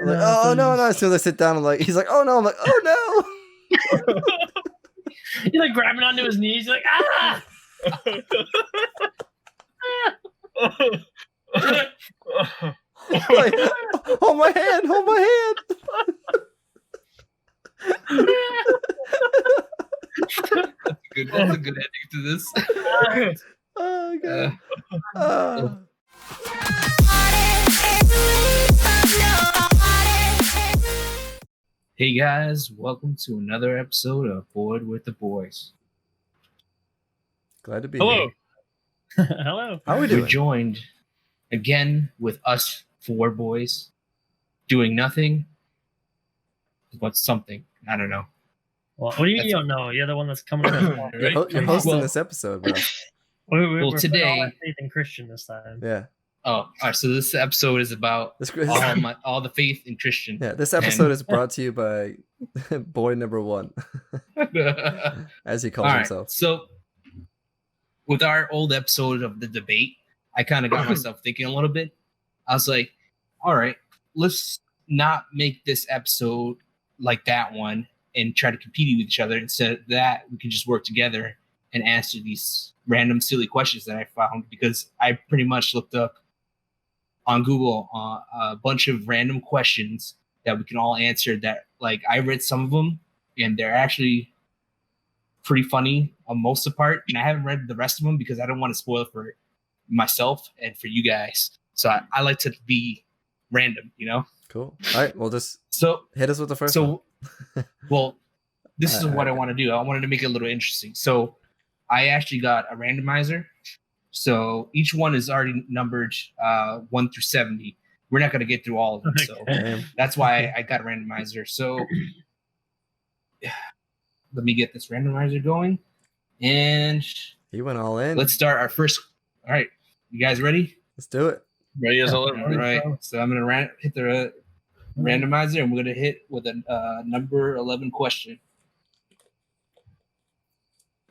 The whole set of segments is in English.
like, oh no. As soon as I sit down, I'm like, he's like, oh no. I'm like, oh no. You're like grabbing onto his knees. You're like, ah. Like, hold my hand. That's a good ending to this. Oh god. Hey guys, welcome to another episode of Board with the Boys. Glad to be Hello. here. Hello. How are we doing? We're joined again with us four boys doing nothing but something. I don't know. Well, what do you don't know? You're the one that's coming up. You're hosting this episode, bro. We're today, all our faith in Christian this time. Yeah. Oh, all right. So this episode is about all the faith in Christian. Yeah, this episode is brought to you by boy number one, as he calls himself. So with our old episode of the debate, I kind of got myself thinking a little bit. I was like, all right, let's not make this episode like that one and try to compete with each other. Instead of that, we can just work together and answer these random silly questions that I found, because I pretty much looked up on Google a bunch of random questions that we can all answer. That, like, I read some of them and they're actually pretty funny on most of the part, and I haven't read the rest of them because I don't want to spoil it for myself and for you guys. So I like to be random, you know. Cool. All right, well, just hit us with the first one. Well, this is what I want to do. I wanted to make it a little interesting. So I actually got a randomizer. So each one is already numbered 1 through 70. We're not going to get through all of them. So that's why I got a randomizer. So let me get this randomizer going. And he went all in. Let's start our first. All right. You guys ready? Let's do it. Ready as all right. So I'm going to hit the randomizer, and we're going to hit with a number 11 question.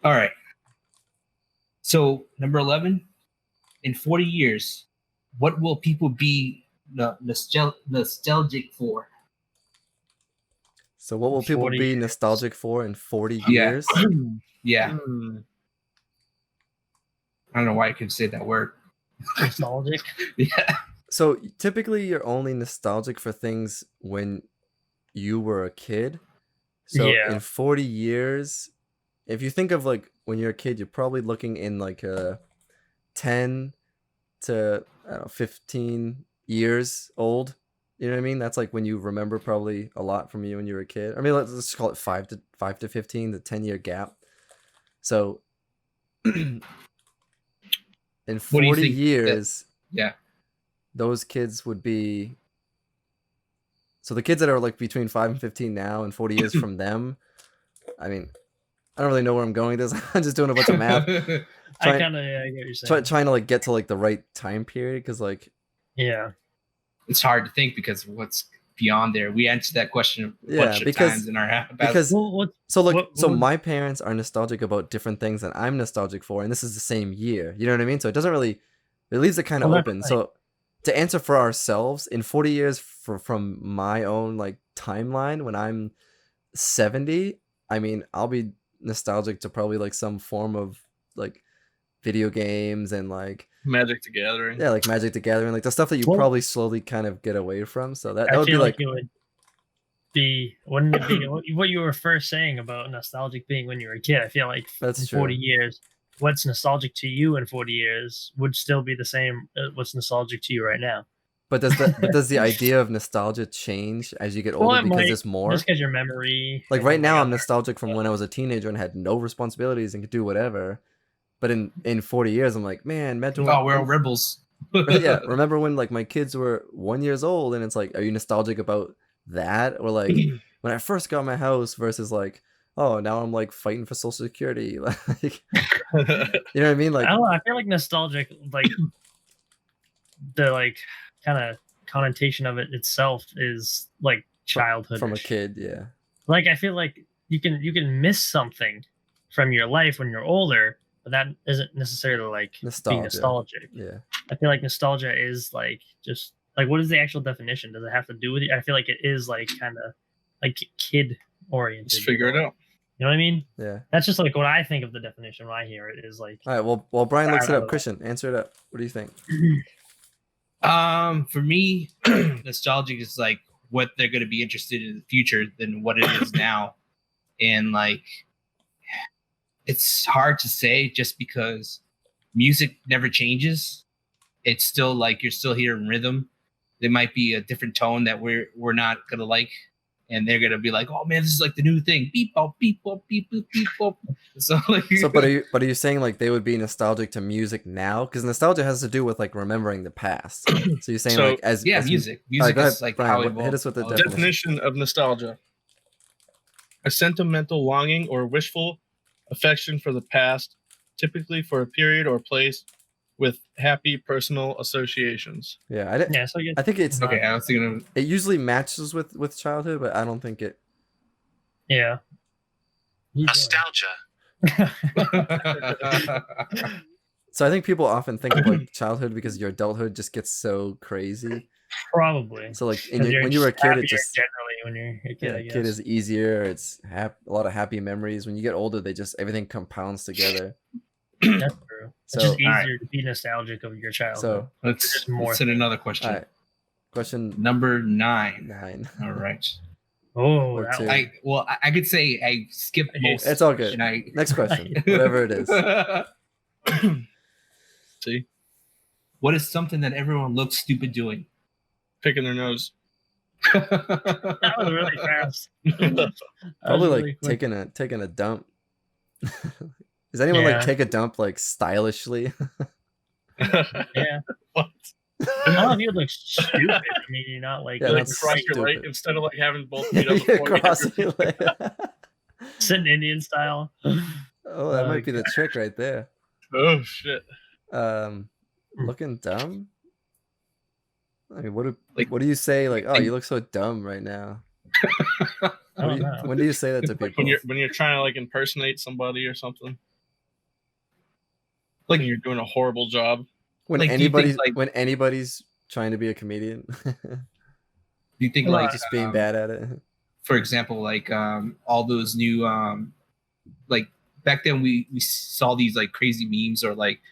All right. So number 11, in 40 years, what will people be nostalgic for? So what will people be nostalgic for in 40 years? Yeah. I don't know why I could say that word. Nostalgic? Yeah. So typically you're only nostalgic for things when you were a kid. So in 40 years, if you think of like when you're a kid, you're probably looking in like a 10 to 15 years old. You know what I mean? That's like when you remember probably a lot from you when you were a kid. I mean, let's just call it 5 to 15, the 10-year gap. So in 40 years, those kids would be. So the kids that are like between 5 and 15 now, and 40 years from them, I mean, I don't really know where I'm going with this. I'm just doing a bunch of math. I kind of get what you're saying. Trying to like get to like the right time period, because like it's hard to think because what's beyond there. We answered that question a bunch of times in our so my parents are nostalgic about different things that I'm nostalgic for, and this is the same year. You know what I mean? So it doesn't really, it leaves it kind of open. Right. So to answer for ourselves, in 40 years from my own like timeline, when I'm 70, I mean, I'll be nostalgic to probably like some form of like video games and like Magic the Gathering. Yeah, like Magic the Gathering, like the stuff that you probably slowly kind of get away from. So that would be like it would be, wouldn't it be what you were first saying about nostalgic being when you were a kid? I feel like that's in 40 years, what's nostalgic to you in 40 years would still be the same what's nostalgic to you right now. But does the idea of nostalgia change as you get older because there's more? Just because your memory. Like right now, I'm nostalgic from when I was a teenager and had no responsibilities and could do whatever. But in 40 years, I'm like, man, imagine. Oh, we're all rebels. Yeah, remember when like my kids were 1 year old, and it's like, are you nostalgic about that, or like when I first got my house versus like, oh, now I'm like fighting for Social Security, like, you know what I mean? Like, I feel like nostalgic, like the like kind of connotation of it itself is like childhood from a kid. Yeah, like I feel like you can miss something from your life when you're older, but that isn't necessarily like being nostalgic. Yeah, I feel like nostalgia is like just Like, what is the actual definition? Does it have to do with it? I feel like it is like kind of like kid oriented. Just figure it out. You know what I mean? Yeah. That's just like what I think of the definition when I hear it is like. All right. Well, while Brian looks it up, Christian, answer it up. What do you think? For me, nostalgic is like what they're going to be interested in the future than what it is now, and like it's hard to say just because music never changes. It's still like you're still hearing rhythm. There might be a different tone that we're not gonna like, and they're gonna be like, "Oh man, this is like the new thing." Beep bop, beep bop, beep boop, beep bop. So like, but are you saying like they would be nostalgic to music now? Because nostalgia has to do with like remembering the past. So you're saying like as music right, is like Brian, how it hit us with the definition of nostalgia: a sentimental longing or wishful affection for the past, typically for a period or place with happy personal associations. Yeah, So I think it's okay. I was thinking of it usually matches with childhood, but I don't think it. Yeah. Nostalgia. So I think people often think of like childhood because your adulthood just gets so crazy. Probably. So like when you were a kid, it just generally when you're a kid, I guess. Kid is easier. It's a lot of happy memories. When you get older, they just everything compounds together. That's true. So, it's just easier to be nostalgic of your childhood. So let's send another question. All right. Question number 9. 9. All right. Oh, I could say I skipped most. It's all good. Next question, whatever it is. See, what is something that everyone looks stupid doing? Picking their nose. That was really fast. Probably like taking a dump. Does anyone like take a dump like stylishly? Yeah. What? None of you look stupid. I mean, you're not like cross your leg instead of like having both feet up before sitting Indian style. Oh, that might be the trick right there. Oh shit. Looking dumb. I mean, what do you say? Like, oh, you look so dumb right now. When do you say that to people? When you're trying to like impersonate somebody or something. Like you're doing a horrible job. When like, anybody's trying to be a comedian. Do you think like just being bad at it? For example, like all those new like back then we saw these like crazy memes or like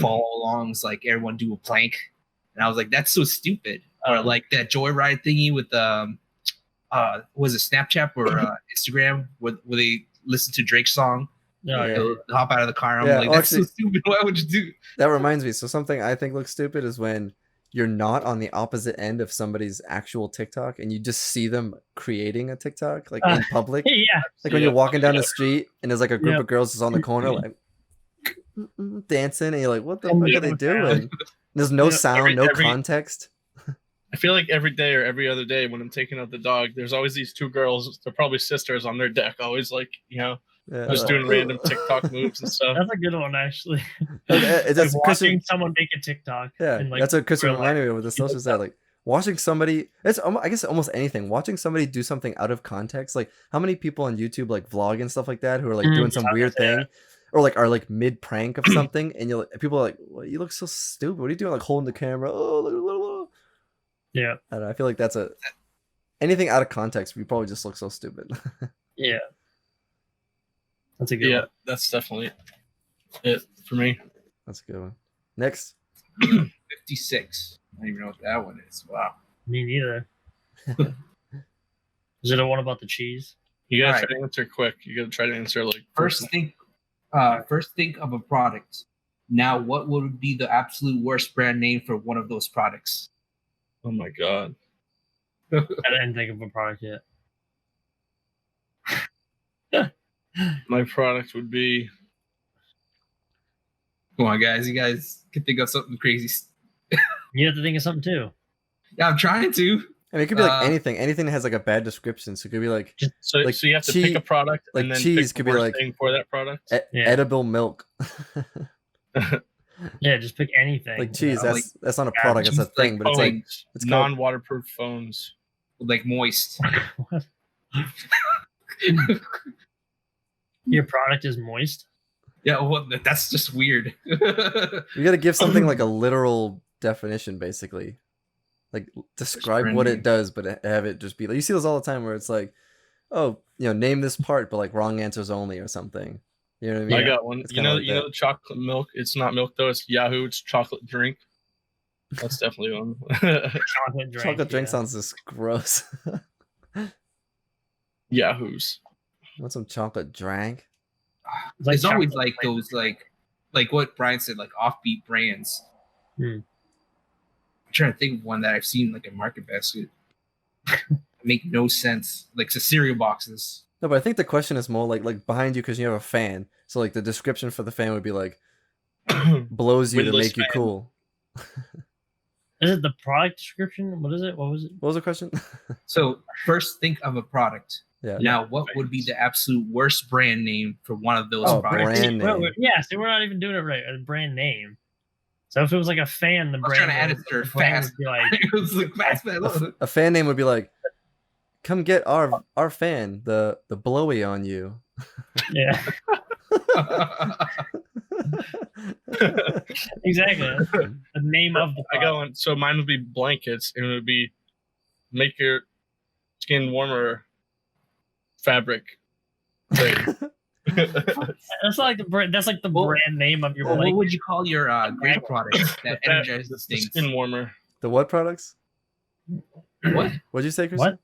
follow alongs, like everyone do a plank, and I was like, that's so stupid. Or like that joyride thingy with was it Snapchat or Instagram where they listen to Drake's song. Hop out of the car. I'm like, that's so stupid. Why would you do? That reminds me. So something I think looks stupid is when you're not on the opposite end of somebody's actual TikTok and you just see them creating a TikTok like in public. Yeah. Like when you're walking down the street and there's like a group of girls just on the corner like dancing and you're like, what the fuck are they doing? There's no sound, no context. I feel like every day or every other day when I'm taking out the dog, there's always these two girls. They're probably sisters on their deck. Always like, just doing random TikTok moves and stuff. That's a good one, actually. That's like watching someone make a TikTok. Yeah, and, like, that's what Christian reminded me of with the social side. Like watching somebody, I guess almost anything. Watching somebody do something out of context. Like how many people on YouTube like vlog and stuff like that who are like doing some weird thing, or like are like mid prank of something, and people are like, well, you look so stupid. What are you doing? Like holding the camera. Oh, look. Yeah. I don't know. I feel like that's anything out of context. We probably just look so stupid. Yeah. That's a good one. That's definitely it for me. That's a good one. Next. 56. I don't even know what that one is. Wow. Me neither. Is it a one about the cheese? You gotta try to answer quick. You gotta try to answer like first think of a product. Now, what would be the absolute worst brand name for one of those products? Oh my god. I didn't think of a product yet. My product would be. Come on, guys. You guys can think of something crazy. You have to think of something too. Yeah, I'm trying to. I mean, it could be like anything. Anything that has like a bad description. So it could be like so you have to pick a product. Like and then cheese pick could be like thing for that product. Edible milk. Yeah, just pick anything. Like cheese. That's not a product. That's a thing. But it's non-waterproof phones. Like moist. Your product is moist? Yeah, well, that's just weird. You got to give something like a literal definition, basically. Like describe what it does, but have it just be like, you see those all the time where it's like, oh, name this part, but like wrong answers only or something. You know what I mean? I got one. It's You know the chocolate milk. It's not milk though. It's Yahoo. It's chocolate drink. That's definitely one. Chocolate drink sounds just gross. Yahoos. Want some chocolate drink? It's always like those like what Brian said, like offbeat brands. I'm trying to think of one that I've seen like in Market Basket. Make no sense. Like the cereal boxes. No, but I think the question is more like behind you because you have a fan. So like the description for the fan would be like blows you to make you cool. Is it the product description? What is it? What was it? What was the question? So first think of a product. Yeah. Now, what would be the absolute worst brand name for one of those products? Brand name. Yeah, so we're not even doing it right. A brand name. So if it was like a fan, the brand. Trying to add it to fast. Would be like, It was like fast. A fan name would be like, "Come get our fan, the blowy on you." Yeah. Exactly. The name of the product. I got one. So mine would be blankets, and it would be make your skin warmer fabric thing. That's like the brand. That's like the brand name of your. What would you call your great products that energizes things? Skin warmer. The what products? What? What'd you say, Chris? What?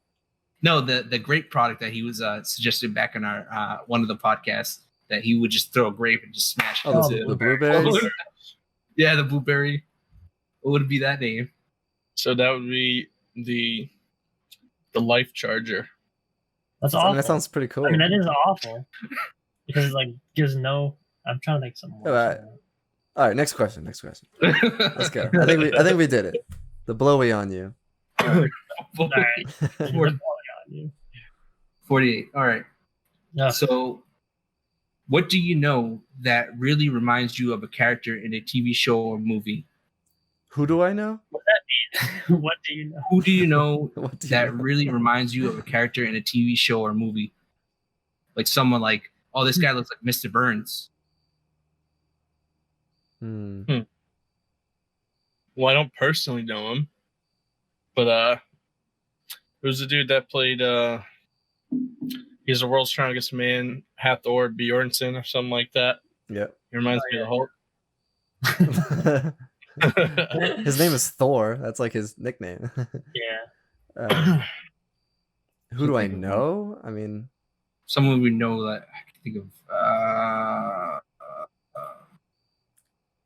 No, the grape product that he was suggesting back in our one of the podcasts that he would just throw a grape and just smash it. Oh, the blueberries? Yeah, the blueberry. What would be that name? So that would be the life charger. That's awful. That sounds pretty cool. I mean, that is awful because it, like gives no. I'm trying to think something more. All right, next question. Let's go. I think we did it. The blowy on you. All right. 48. All right. Yeah. So, what do you know that really reminds you of a character in a TV show or movie? Who do I know? What does that mean? What do you know? Who do you know that really reminds you of a character in a TV show or movie? Like someone like, oh, this guy looks like Mr. Burns. Hmm. Well, I don't personally know him, but who's the dude that played? He's the world's strongest man, Hathor Bjornsson or something like that. Yep. He reminds me of the Hulk. His name is Thor. That's like his nickname. Yeah. Who do I know? I mean, someone we know that I can think of.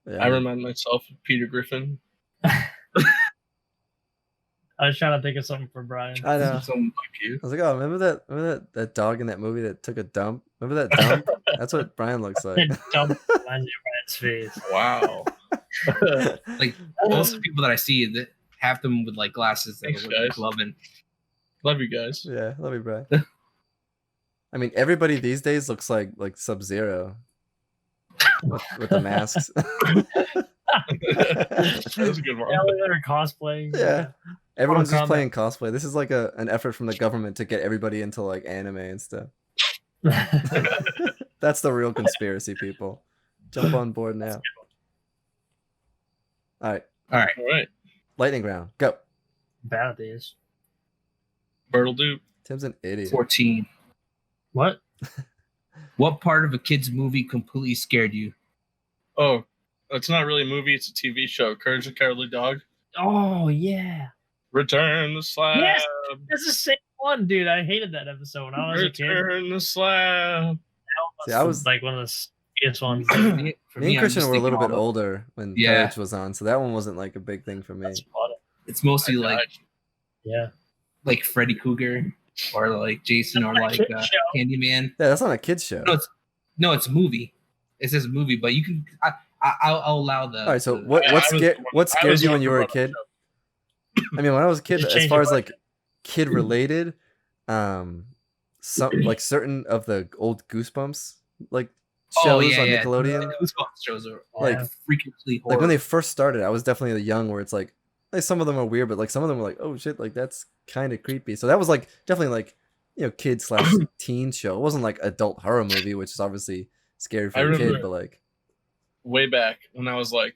Yeah. I remind myself of Peter Griffin. I was trying to think of something for Brian. I know. Someone like you. I was like, oh, remember that dog in that movie that took a dump? Remember that dump? That's what Brian looks like. That dump behind Brian's face. Wow. Like most of the people that I see that have them with like glasses that are like loving. Love you guys. Yeah, love you, Brian. I mean, everybody these days looks like Sub-Zero with the masks. That was a good one. Yeah, they're cosplaying. Yeah. Everyone's just playing cosplay. This is like an effort from the government to get everybody into like anime and stuff. That's the real conspiracy, people. Jump on board now. All right. Lightning round. Go. Bad at these. Birt'll do. Tim's an idiot. 14. What? What part of a kid's movie completely scared you? Oh, it's not really a movie. It's a TV show. Courage the Cowardly Dog. Oh, yeah. Return the slab. Yes, that's the same one, dude. I hated that episode when I was a kid. Return the slab. See, I was like one of the scariest ones. Me and Christian were a little bit older when Courage was on, so that one wasn't like a big thing for me. It's mostly like Freddy Krueger or like Jason or like Candyman. Yeah, that's not a kid's show. No, it's a movie. It says movie, but you can. I'll allow the. All right, so what scared you when you were a kid? I mean, when I was a kid, as far as like kid related, some like certain of the old Goosebumps like shows on Nickelodeon. The Goosebumps shows are like freakishly horror. Like when they first started, I was definitely young where it's like some of them are weird, but like some of them were like, oh shit, like that's kind of creepy. So that was like definitely like kid/teen show. It wasn't like adult horror movie, which is obviously scary for a kid, but like way back when I was like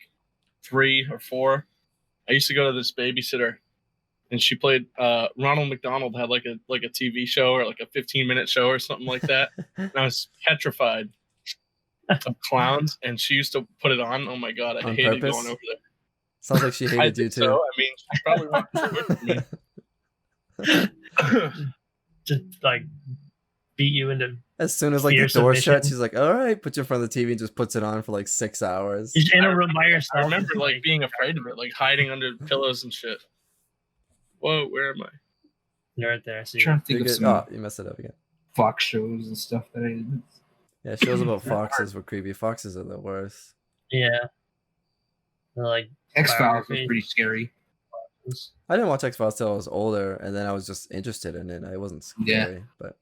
3 or 4, I used to go to this babysitter and she played Ronald McDonald had like a TV show or like a 15-minute show or something like that. And I was petrified of clowns, and she used to put it on. Oh my god, I On hated purpose? going over there. Sounds like she I hated you think too. so. I mean, she probably wanted to work for me. Just like beat you into. As soon as like the Fierce door submission. shuts, she's like, "All right, put you in front of the TV," and just puts it on for like 6 hours. You're in a room by I yourself. remember like being afraid of it, like hiding under pillows and shit. Whoa, where am I? You're right there. So I'm trying to think You're of good. some Oh, you messed it up again. Fox shows and stuff that I did. Yeah, shows about foxes were creepy. Foxes are the worst. yeah. They're like X-Files was biography. pretty scary. I didn't watch X-Files till I was older, and then I was just interested in it. I wasn't scary, but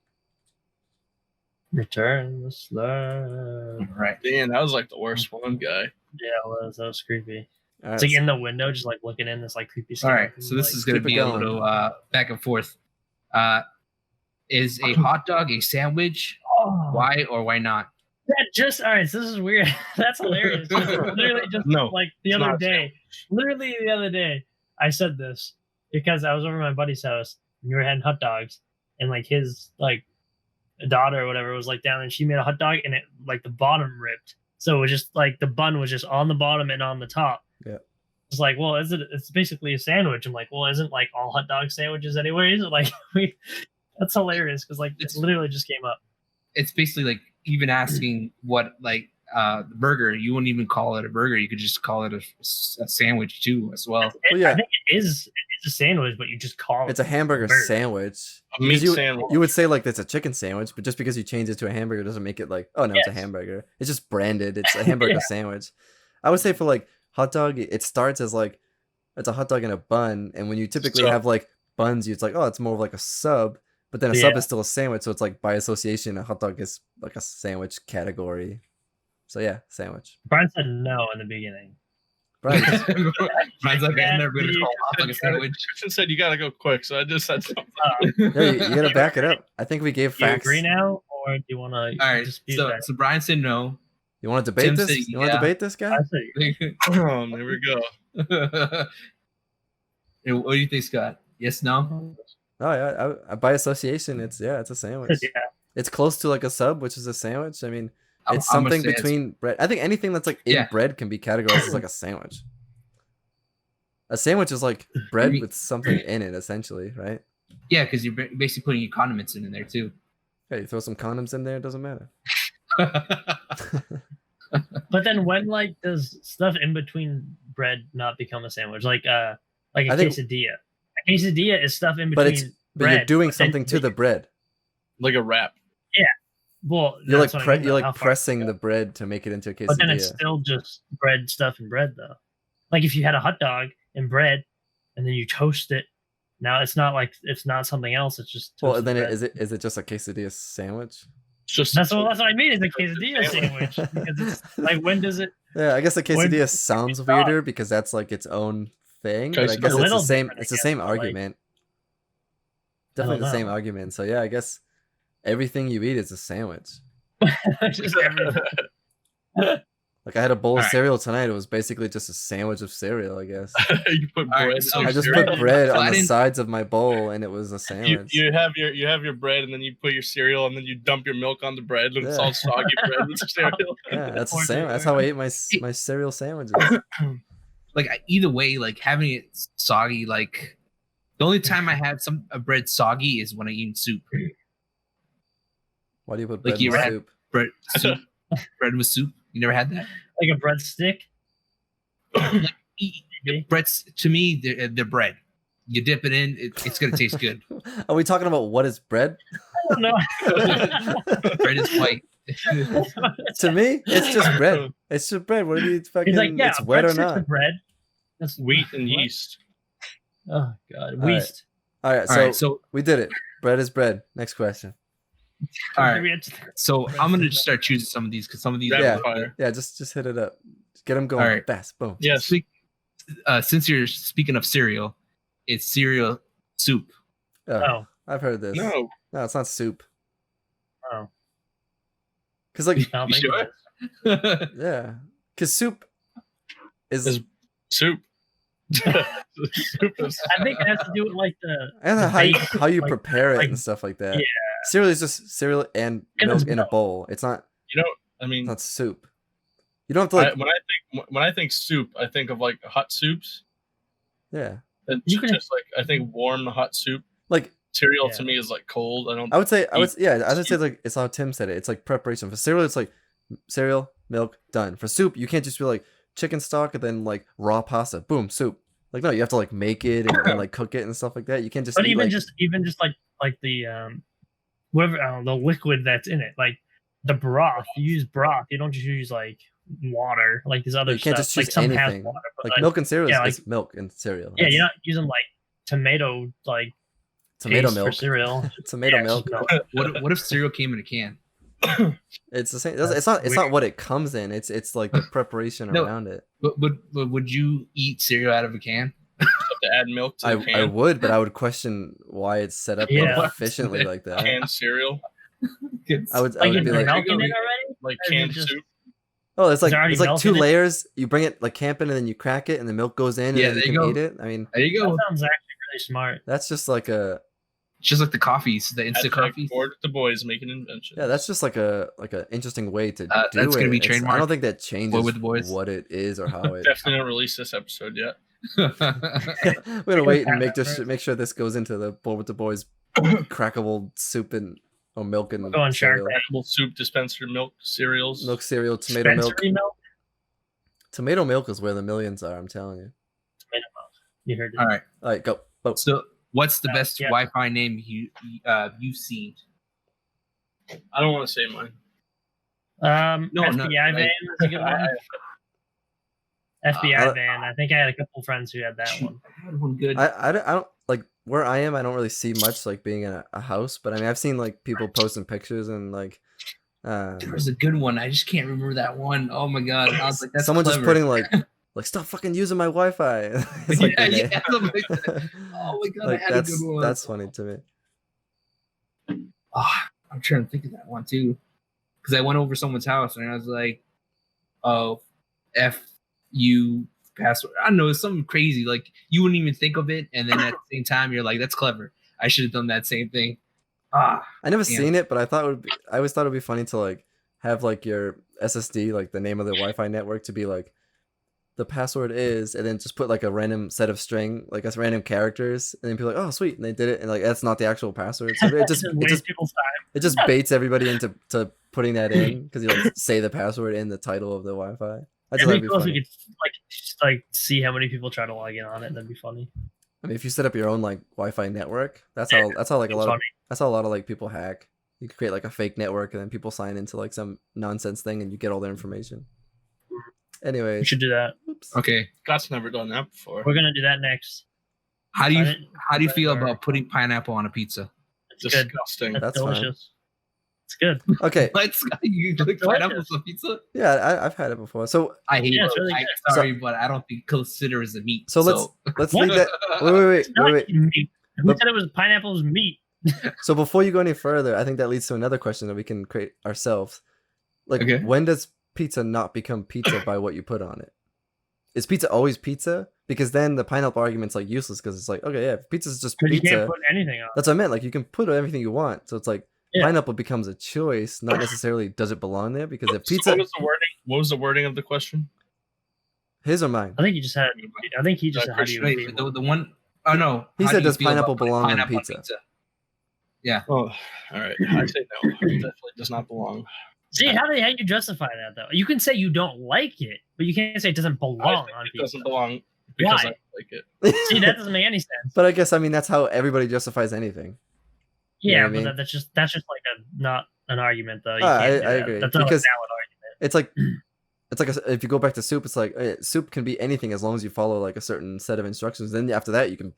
Return the Slur. Right. Damn, that was like the worst one, guy. Yeah, that was creepy. all It's right, like in the window, just like looking in this like creepy. All right. skeleton, So this like- is going to keep it be a going. little back and forth. Is a hot dog a sandwich? Oh, Why or why not? that just all right. So this is weird. That's hilarious. Literally just No, like the it's other not a day. Literally the other day, I said this because I was over at my buddy's house and we were having hot dogs, and like his like daughter or whatever was like down, and she made a hot dog, and it like the bottom ripped, so it was just like the bun was just on the bottom and on the top. Yeah. It's like, well, it's basically a sandwich. I'm like, well, isn't like all hot dog sandwiches anyways? Like that's hilarious because like it literally just came up. It's basically like even asking what like the burger. You wouldn't even call it a burger. You could just call it a sandwich too as well. Well, yeah. I think it is a sandwich, but you just call it. it's a hamburger burger. sandwich. A meat you, sandwich. You would say like it's a chicken sandwich, but just because you change it to a hamburger doesn't make it like, oh no, it's a Yes. hamburger. It's just branded. It's a hamburger Yeah. sandwich. I would say for like hot dog, it starts as like it's a hot dog in a bun, and when you typically Sub. have like buns, it's like, oh, it's more of like a sub. But then a sub Yeah. is still a sandwich, so it's like by association, a hot dog is like a sandwich category. So yeah, sandwich. Brian said no in the beginning. Brian, Mine's like, I'm never going to call hot dog a sandwich. Christian said you gotta go quick, so I just said something. yeah, you gotta back it up. I think we gave Do you facts. agree now, or do you want to All right. dispute So, that? so Brian said no. You want to debate Tim this? said You want to yeah. debate this guy? I said Oh, there we go. And what do you think, Scott? Yes, no? Oh yeah, by association, it's a sandwich. yeah. It's close to like a sub, which is a sandwich. I mean, it's I'm gonna something say it's- between bread. I think anything that's like in Yeah. bread can be categorized as like a sandwich. A sandwich is like bread with something in it, essentially, right? Yeah, because you're basically putting your condiments in there too. Hey, you throw some condoms in there, it doesn't matter. But then when like does stuff in between bread not become a sandwich? Like a I think- quesadilla. A quesadilla is stuff in But between it's but bread. you're doing but then something to the bread. Like a wrap. Well, You're like that's what I mean, you're how like far- pressing the bread to make it into a quesadilla. But then it's still just bread stuff and bread though. Like if you had a hot dog and bread, and then you toast it. Now it's not like it's not something else. It's just well, toasted then bread. is it just a quesadilla sandwich? It's just That's what I mean. It's a quesadilla sandwich because it's like when does it? Yeah, I guess the When- quesadilla sounds weirder because that's like its own thing. But I Quesadilla. guess A it's little the same. different, It's I the guess, same but, like, argument. I don't Definitely the same know. argument. So yeah, I guess everything you eat is a sandwich. Just everything. Like I had a bowl of Alright. cereal tonight. It was basically just a sandwich of cereal, I guess. you put All right, bread. so on I just cereal. put bread So I on the didn't- sides of my bowl, and it was a sandwich. You have your bread, and then you put your cereal, and then you dump your milk on the bread, and it's Yeah. all soggy bread with cereal. Yeah, that's the Poor same. dude. That's how I ate my cereal sandwiches. Like either way, like having it soggy, like the only time I had a bread soggy is when I eat soup. Why do you put Like bread you in had- soup? Bread with soup. You never had that? Like a breadstick. Breads to me, they're bread. You dip it in, it's gonna taste good. Are we talking about what is bread? I don't know. Bread is white. To me, it's just bread. It's just bread. What do you fucking? He's like, yeah, it's wet or breadsticks not? with bread. That's Wheat and what? yeast. Oh god, All right. yeast. All right, All so, right, so we did it. Bread is bread. Next question. all Did right, we answer the- so I'm gonna just start choosing some of these because some of these. Rapid Yeah. fire. Yeah, just hit it up. Just get them going All right. fast. Boom. Yes. Since you're speaking of cereal, it's cereal soup. Oh, I've heard this. No. No, it's not soup. oh. Cause like, I don't You think sure? it is. yeah, cause soup is Is soup. I think it has to do with like and how you like, prepare it like, and stuff like that. yeah. Cereal is just cereal and milk in a milk. bowl. It's not. I mean, it's not soup. You don't have to like. When I think soup, I think of like hot soups. Yeah. And just like I think warm hot soup. Like cereal to me is like cold. I would say like it's how Tim said it. It's like preparation for cereal. It's like cereal, milk, done. For soup, you can't just be like chicken stock and then like raw pasta, boom, soup. Like no, you have to like make it and like cook it and stuff like that. You can't just. But even just like the whatever the liquid that's in it, like the broth. You use broth. You don't just use like water, like these other. You can't stuff. just choose anything. Water, like milk and cereal is milk and cereal. Yeah, you're not using like tomato milk for cereal. Tomato milk. What if cereal came in a can? It's the same. It's not what it comes in. It's like the preparation around it. But would you eat cereal out of a can? To add milk to the can? I would, but I would question why it's set up efficiently like that. Canned cereal. I would be like, milk in it already? Like canned soup. Oh, it's like 2 layers. You bring it like camping, and then you crack it, and the milk goes in, and then you can eat it. I mean, there you go. That sounds actually really smart. That's just like it's just like the coffees, the instant coffees. Bored with the boys making inventions. Yeah, that's just like a interesting way to do that's it. Gonna be trademarked. I don't think that changes with the boys. what it is or how it. Definitely don't release this episode yet. We're gonna wait and make sure this goes into the Bowl with the Boys crackable soup and milk and cereal. Crackable soup dispenser milk cereals. Milk cereal, tomato milk. Tomato milk is where the millions are. I'm telling you. Tomato milk. You heard it. All right, go. So, what's the best Wi-Fi name you've seen? I don't want to say mine. No, FBI van is a good one. FBI van. I think I had a couple friends who had that one. I had one good. I don't like where I am. I don't really see much like being in a house, but I mean I've seen like people posting pictures and like. There was a good one. I just can't remember that one. Oh my god! I was like, that's someone clever. Just putting like stop fucking using my Wi-Fi. It's like, yeah. Oh my god! Like, I had a good one. That's funny to me. I'm trying to think of that one too, because I went over someone's house and I was like, "Oh, F-U password." I don't know, it's something crazy. Like you wouldn't even think of it, and then at the same time, you're like, "That's clever. I should have done that same thing." I never seen it, but I always thought it would be funny to like have like your SSD, like the name of the Wi-Fi network, to be like the password is, and then just put like a random set of string, like a random characters, and then people like, oh sweet, and they did it, and like that's not the actual password. So it just baits everybody into putting that in because you like say the password in the title of the Wi-Fi. It'd be cool if we could like see how many people try to log in on it. That'd be funny. I mean, if you set up your own like Wi-Fi network, that's how like a lot of like people hack. You could create like a fake network and then people sign into like some nonsense thing and you get all their information. Anyways, we should do that. Oops. Okay, Scott's never done that before. We're gonna do that next. How do you feel about putting pineapple on a pizza? It's disgusting. Good. That's delicious. Fine. It's good. Okay. You like pineapple on pizza? Yeah, I've had it before. So I hate it. Really sorry, but I don't think consider as a meat. So let's leave that. Wait. Who said it was pineapple's meat? So before you go any further, I think that leads to another question that we can create ourselves. Like, when does pizza not become pizza by what you put on it? Is pizza always pizza? Because then the pineapple argument's like useless because it's like, okay, yeah, if pizza's just pizza. You can't put anything on. That's what I meant. Like you can put everything you want. So it's like pineapple becomes a choice, not necessarily does it belong there. Because if pizza, what was the wording of the question? His or mine? I think he just had. I think he just had. The one. Oh no. He said, "Does pineapple belong on pizza?" Yeah. Oh, all right. I say no. It definitely does not belong. See, how do you justify that though? You can say you don't like it, but you can't say it doesn't belong on pizza. It doesn't belong because I like it. See, that doesn't make any sense. But I guess that's how everybody justifies anything. Yeah, you know but that's just like not an argument though. I agree. That's not a valid argument. It's like if you go back to soup, it's like soup can be anything as long as you follow like a certain set of instructions. Then after that, you can,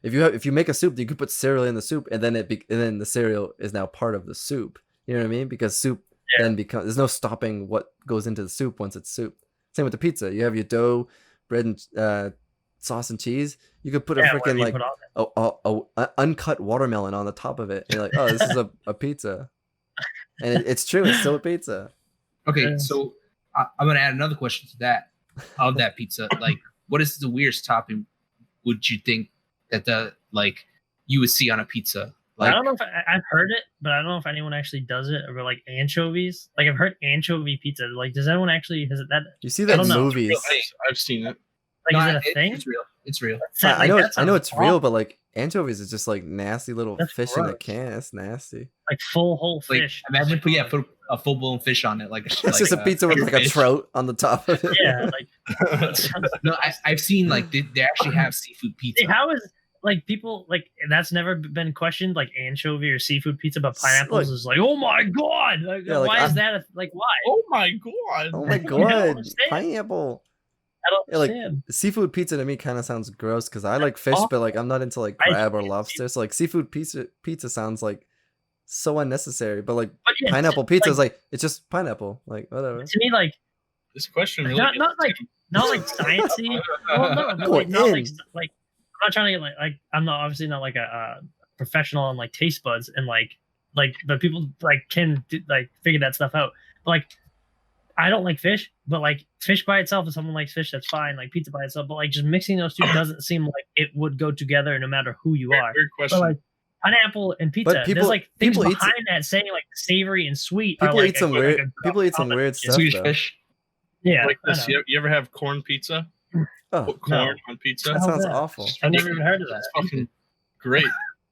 if you make a soup, you can put cereal in the soup, and then then the cereal is now part of the soup. You know what I mean? Because soup then becomes, there's no stopping what goes into the soup once it's soup. Same with the pizza. You have your dough, bread, and sauce and cheese. You could put a freaking like a uncut watermelon on the top of it. And you're like, oh, this is a pizza, and it's true. It's still a pizza. Okay, so I'm gonna add another question to that of that pizza. Like, what is the weirdest topping would you think that you would see on a pizza? I don't know if I've heard it, but I don't know if anyone actually does it over like anchovies. Like I've heard anchovy pizza. Like, does anyone actually has it that? You see that in movies? I've seen it. Like, is it a thing? It's real. It's real. I know it's real, but like anchovies is just like nasty little fish in a can. It's nasty. Like whole fish. Imagine put a full blown fish on it. Like it's just a pizza with like a trout on the top of it. Yeah, like no, I've seen like they actually have seafood pizza. How is like people like that's never been questioned, like anchovy or seafood pizza, but pineapples is like, oh my god, like, yeah, like, why is that why? Oh my god, oh my god, pineapple. I don't understand. Like seafood pizza to me kind of sounds gross because I like fish, but like I'm not into like crab or lobster. So like seafood pizza sounds like so unnecessary. But like pineapple pizza is like it's just pineapple, like whatever. To me, like this question really not like sciencey. Well, no, like, not like I'm not trying to get like I'm not obviously not like a professional on like taste buds and like but people like can like figure that stuff out. But, like I don't like fish, but like fish by itself, if someone likes fish, that's fine. Like pizza by itself, but like just mixing those two doesn't seem like it would go together no matter who you are. Weird question. But like pineapple and pizza, there's like things behind that saying like savory and sweet. People like eat some weird. People eat some weird stuff. Swedish fish. Yeah. Like this. You ever have corn pizza? Oh, corn on pizza. That sounds awful. I've never even heard of that. It's fucking great.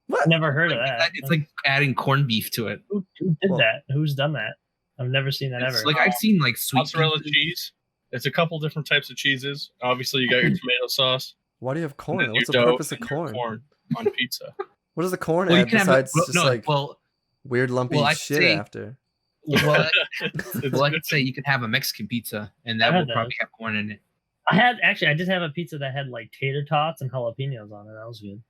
What? Never heard of that. It's like adding corned beef to it. Who did that? Who's done that? I've never seen that ever. Like I've seen like sweet mozzarella cheese. It's a couple different types of cheeses. Obviously, you got your tomato sauce. Why do you have corn? What's the purpose of corn? Corn on pizza. What does the corn add besides weird lumpy shit after? Well, I could say you could have a Mexican pizza, and that would probably have corn in it. I did have a pizza that had like tater tots and jalapenos on it. That was good.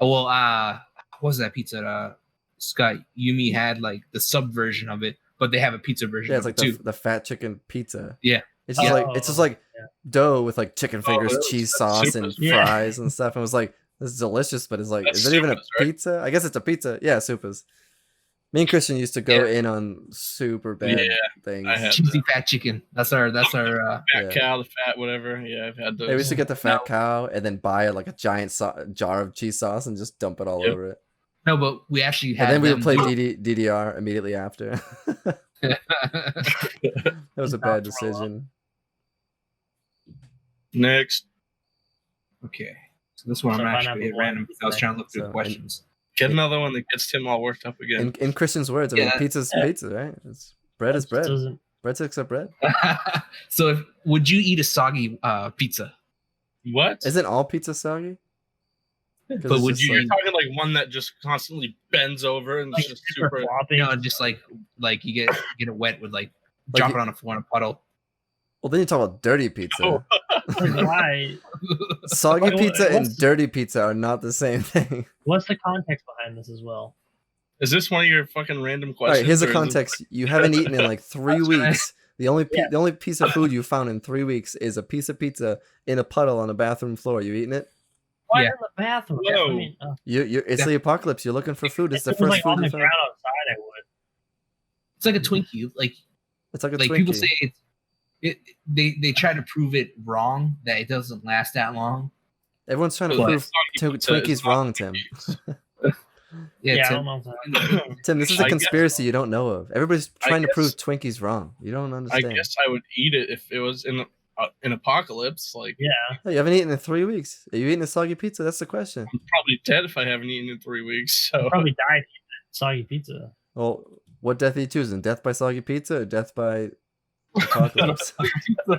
Oh well, what was that pizza? Scott Yumi had like the sub version of it, but they have a pizza version. Yeah, it's like the fat chicken pizza. Yeah, it's just like dough with like chicken fingers, cheese sauce, and fries and stuff. And it was like, this is delicious, but it's like, is it even a pizza? Right? I guess it's a pizza. Yeah, Supas. Me and Christian used to go in on super bad things. Cheesy fat chicken. That's our fat cow, the fat whatever. Yeah, I've had those. We used to get the fat cow and then buy like a giant jar of cheese sauce and just dump it all over it. No, but we actually had. And then we would play DDR immediately after. That was a bad decision. Next. Okay, so this one I'm actually at random because I was trying to look through the questions. Get another one that gets Tim all worked up again. In Christian's words, I mean, pizza's pizza, right? Bread is bread. Breadsticks are bread. So, would you eat a soggy pizza? What? Isn't all pizza soggy? But would you? You're talking like one that just constantly bends over and like just super floppy. You know, just like you get it wet with like drop it on the floor in a puddle. Well, then you talk about dirty pizza. Oh. Why? Soggy pizza and dirty pizza are not the same thing. What's the context behind this as well? Is this one of your fucking random questions? All right, here's the context. You haven't eaten in like 3 weeks. The only piece of food you found in 3 weeks is a piece of pizza in a puddle on a bathroom floor. You eating it? Why in the bathroom? Whoa. I mean, it's the apocalypse. You're looking for food. It's the first like food on the you found. ground outside, I would. It's like a Twinkie. It's like a Twinkie. People say they try to prove it wrong, that it doesn't last that long. Everyone's trying to prove Twinkies wrong, Tim. Yeah, Tim. I don't know. Tim, this is a conspiracy you don't know of. Everybody's trying to prove Twinkies wrong. You don't understand. I guess I would eat it if it was in an apocalypse. Like, yeah. You haven't eaten in 3 weeks. Are you eating a soggy pizza? That's the question. I'm probably dead if I haven't eaten in 3 weeks. So I'll probably die if you eat soggy pizza. Well, what death are you choosing? Death by soggy pizza or death by apocalypse? You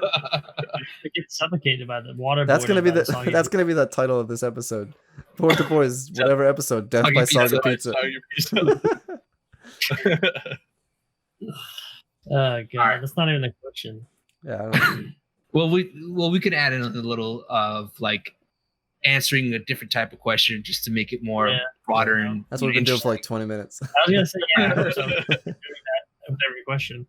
get suffocated by the water. That's gonna be the title of this episode. Board to Boys, whatever episode, Death by Soggy Pizza. Oh god, that's not even a question. Yeah. I don't Well, we could add in a little of like answering a different type of question just to make it more broader. And that's what we've been doing for like 20 minutes. I was gonna say I hope so. Doing that with every question.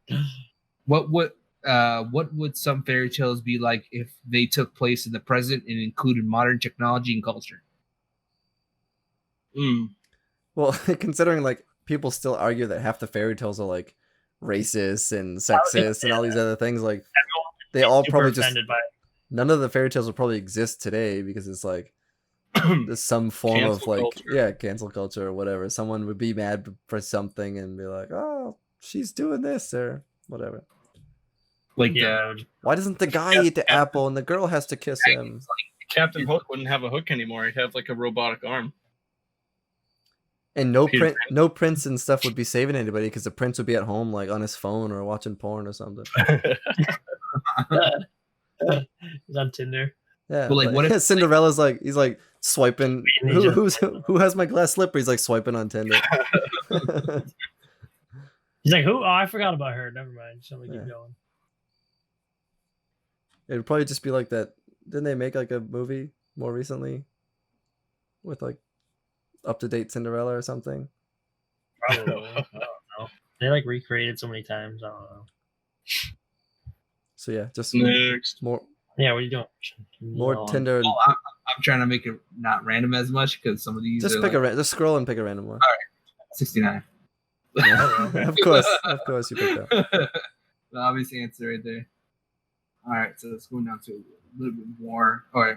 What would some fairy tales be like if they took place in the present and included modern technology and culture? Well, considering like people still argue that half the fairy tales are like racist and sexist and all these other things, like they all probably just none of the fairy tales will probably exist today because it's like there's some form Cancel of like culture. cancel culture or whatever. Someone would be mad for something and be like, oh, she's doing this or whatever. Like why doesn't the guy eat the apple and the girl has to kiss him? Captain Hook wouldn't have a hook anymore. He'd have like a robotic arm. And no prince and stuff would be saving anybody because the prince would be at home like on his phone or watching porn or something. He's on Tinder. Yeah, but like what if Cinderella's like he's like swiping who has my glass slipper? He's like swiping on Tinder. He's like, who? Oh, I forgot about her. Never mind. So we keep going. It would probably just be like that. Didn't they make like a movie more recently with like up-to-date Cinderella or something? Probably. I don't know. They like recreated so many times. I don't know. So yeah, just next. more. Yeah, what are you doing? More Tinder. Well, I'm trying to make it not random as much because some of these. Just pick just scroll and pick a random one. All right, 69. Of course, you picked that. The obvious answer right there. All right, so let's go down to a little bit more. All right.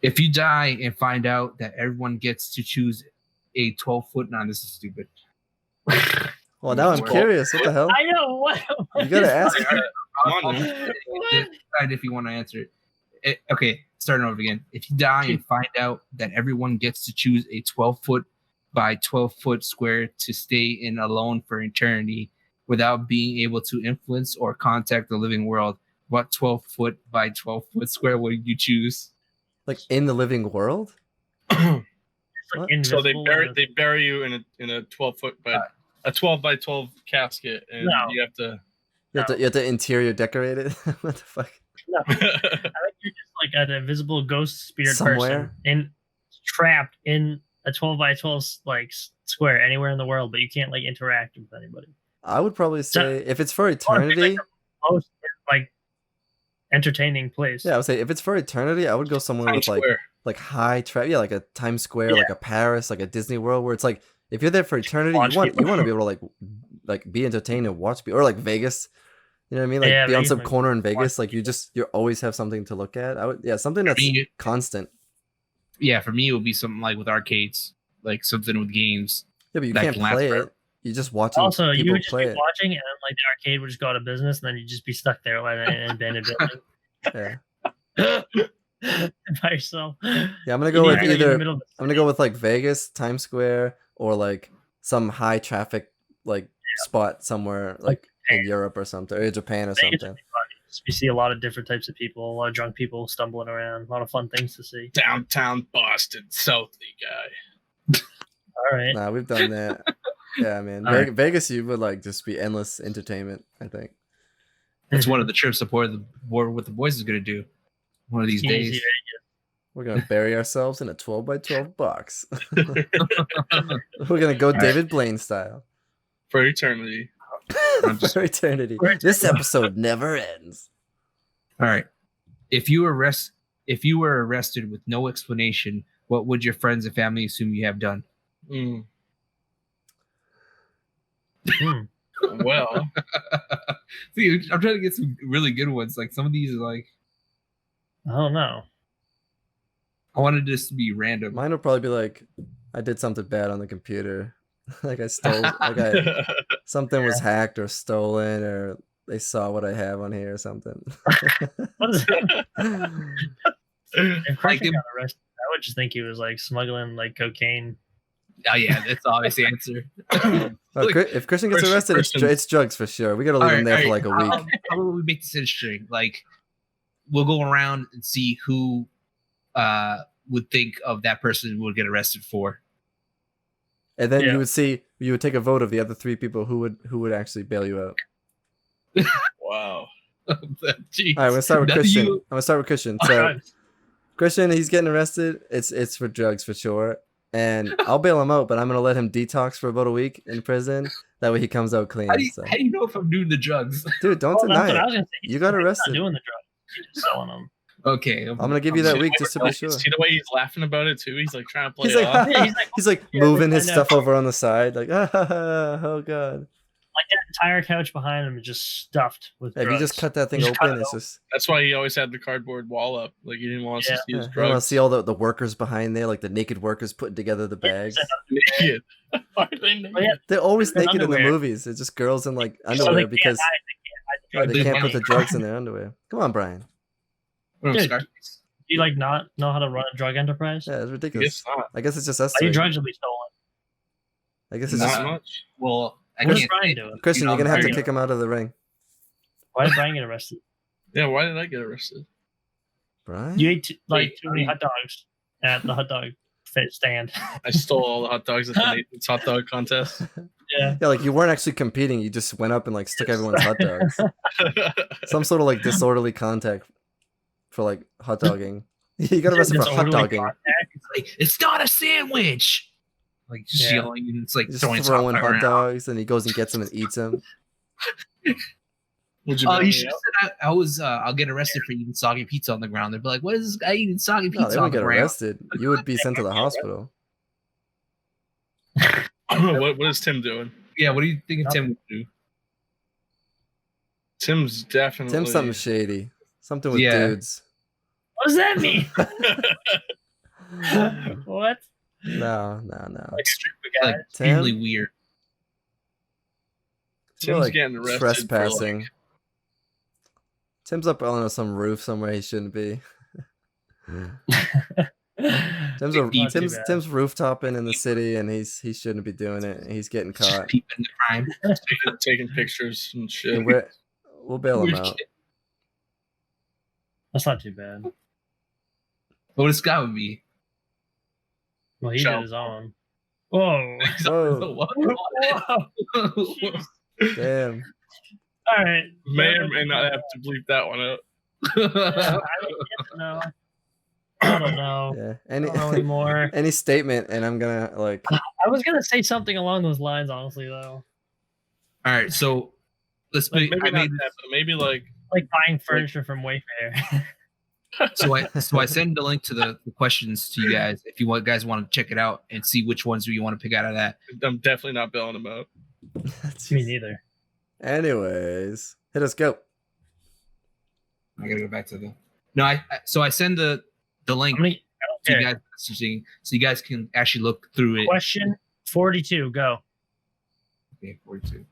If you die and find out that everyone gets to choose a 12-foot, this is stupid. Well, now I'm curious. What the hell? I know what. You gotta ask. Decide if you want to answer it. Okay, starting over again. If you die and find out that everyone gets to choose a 12-foot by 12-foot square to stay in alone for eternity without being able to influence or contact the living world, what 12-foot by 12-foot square would you choose? Like in the living world? So they bury you in a 12-foot by a 12 by 12 casket, and you have to. You have to interior decorate it. What the fuck? No. I think you're just like an invisible ghost spirit somewhere person and trapped in a 12 by 12 like square anywhere in the world, but you can't like interact with anybody. I would probably say if it's for eternity, most like entertaining place. Yeah, I would say if it's for eternity, I would go somewhere with like high traffic. Yeah, like a Times Square, like a Paris, like a Disney World, where it's like if you're there for eternity, you want to be able to like be entertained and watch people, or like Vegas. You know what I mean? Like be on some corner in Vegas, like you always have something to look at. Something that's constant. Yeah, for me it would be something like with arcades, like something with games. Yeah, but you can't play it. You just watching. Also, people you would just play be watching, and then like the arcade would just go out of business, and then you'd just be stuck there like in an abandoned building. Yeah. By yourself. Yeah, I'm gonna go with either. I'm gonna go with like Vegas, Times Square, or like some high traffic spot somewhere like in Europe or something, or Japan or something. You see a lot of different types of people, a lot of drunk people stumbling around, a lot of fun things to see. Downtown Boston, Southie guy. All right. Nah, we've done that. Yeah, man. Vegas, you would like just be endless entertainment. I think that's one of the trips what the boys is gonna do one of these days. We're gonna bury ourselves in a 12 by 12 box. We're gonna go David Blaine style for eternity. For eternity. This episode never ends. All right. If you were arrested with no explanation, what would your friends and family assume you have done? Well, see, I'm trying to get some really good ones. Like some of these are like, I don't know. I wanted this to be random. Mine would probably be like, I did something bad on the computer. Like I stole, something was hacked or stolen, or they saw what I have on here or something. What is that? If Christian got arrested, I would just think he was like smuggling like cocaine. Oh yeah, that's the obvious answer. If Christian gets arrested, it's drugs for sure. We gotta leave him there for like a week. How will we make this interesting? Like, we'll go around and see who would think of that person would get arrested for. And then you would take a vote of the other three people who would actually bail you out. Wow. All right, I'm gonna start with Christian. So Christian, he's getting arrested. It's for drugs for sure. And I'll bail him out, but I'm gonna let him detox for about a week in prison. That way he comes out clean. How do you know if I'm doing the drugs? Dude, don't deny it. You got arrested. Not doing the drugs. You're just selling them. Okay, I'm gonna give you that week just to be sure. See the way he's laughing about it too. He's like trying to play it off. He's like moving his stuff over on the side, like oh god. Like that entire couch behind him is just stuffed with If drugs. you just cut that thing open, it's just. That's why he always had the cardboard wall up. Like he didn't want us to see his You drugs. want to see all the workers behind there, like the naked workers putting together the bags. Naked. Why are they naked? Yeah, They're always they're naked in the underwear. movies. It's just girls in like So underwear they because can't hide they can't put money. the drugs in their underwear. Come on, Brian. Dude, do you like not know how to run a drug enterprise? Yeah, it's I ridiculous. guess not. I guess it's just us All your three. drugs will be stolen. I guess it's Not just much. Well, I What's can't. Brian doing? Christian. You're gonna have to Brian. kick him out of the ring, Why did Brian get arrested? Yeah, why did I get arrested? Brian. You ate too many hot dogs at the hot dog stand. I stole all the hot dogs at the Nathan's hot dog contest. Yeah. Yeah, like you weren't actually competing. You just went up and like took everyone's hot dogs. Some sort of like disorderly contact for like hot dogging. You got arrested for hot Disorderly dogging. contact. It's like it's not a sandwich. Like just Yeah. yelling, and it's like Just throwing throwing hot hot dogs, and he goes and gets them and eats them. Would you Oh, bet you me should up? have said I'll get arrested for eating soggy pizza on the ground. They'd be like, "What is this guy eating soggy No, pizza they on would the get ground?" arrested. You would be sent to the hospital. What is Tim doing? Yeah, what do you think Tim would do? Tim's definitely. Tim's something shady. Something with Yeah. dudes. What does that mean? What? No. Like stupid guy. Like extremely Tim? weird. Feel Tim's like getting arrested trespassing. Tim's up on some roof somewhere he shouldn't be. Tim's Not too bad. Tim's rooftoping in the city, and he shouldn't be doing it. He's getting Just caught. peeping the crime. taking pictures and shit. And we'll bail him out. That's not too bad. What would Scott would be? Well, he Show. did his own. Whoa. Whoa, What? Whoa. damn. All right. May or may not have to bleep that one out. No. I don't know. Yeah. I don't know anymore. Any statement, and I'm gonna like. I was gonna say something along those lines, honestly, though. All right, so let's Like, make. maybe I not made that, but maybe like Like buying furniture from Wayfair. so I send the link to the questions to you guys if you guys want to check it out and see which ones you want to pick out of that. I'm definitely not bailing him out. Me neither. Anyways, hit us go. I gotta go back to the. No, I send the link How many? to you Okay. guys messaging so you guys can actually look through it. Question 42. Go. Okay, 42.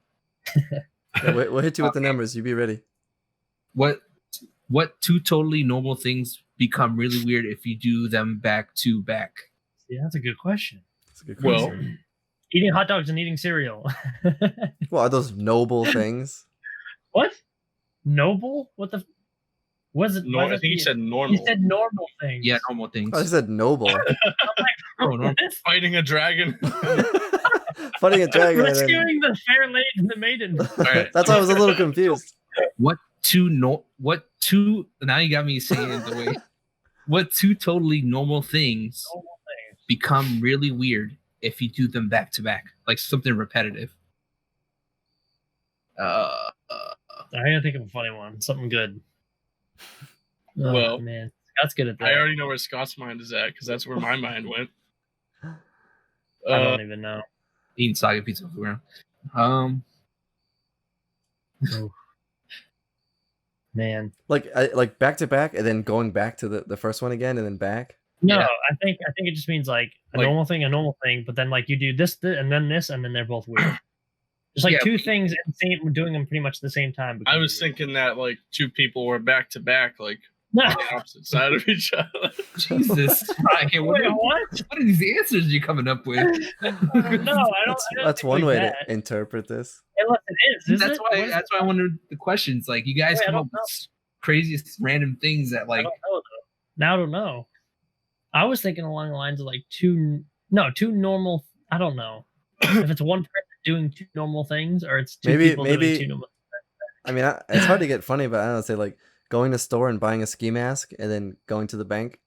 Yeah, we'll hit you with the numbers. You be ready. What two totally normal things become really weird if you do them back to back? Yeah, that's a good question. That's a good Well, question. Eating hot dogs and eating cereal. Well, are those noble things? What? Noble? What the? Was it? I think he said normal. He said normal things. Yeah, normal things. Oh, I said noble. Oh, normal. Fighting a dragon. Fighting a dragon. and then- Rescuing the fair lady and the maiden. All right. That's why I was a little confused. What two? Now you got me saying it the way. What two totally normal things Normal things. become really weird if you do them back to back, like something repetitive? I gotta think of a funny one. Something good. Oh, Well, man, Scott's good at that. I already know where Scott's mind is at because that's where my mind went. I don't even know. Eating soggy pizza off the ground. Oof. Man, Like back to back, and then going back to the first one again, and then back. no, Yeah. I think it just means like a Like- normal thing, but then like you do this, and then this, and then they're both weird. Just like Yeah. two things and doing them pretty much at the same time. I was thinking that like two people were back to back, like No. on the opposite side of each other. Jesus. Okay, Wait, what what? are these answers you're coming up with? No, I don't. That's think one like way that. to interpret this. Unless it is. That's it? why. What is That's why I wondered the questions. Like you guys Wait, I come don't up know. with craziest random things that I like. don't know though. Now I don't know. I was thinking along the lines of like two normal. I don't know if it's one person doing two normal things or it's two people doing two normal. I mean, it's hard to get funny, but I don't know, say like going to the store and buying a ski mask and then going to the bank.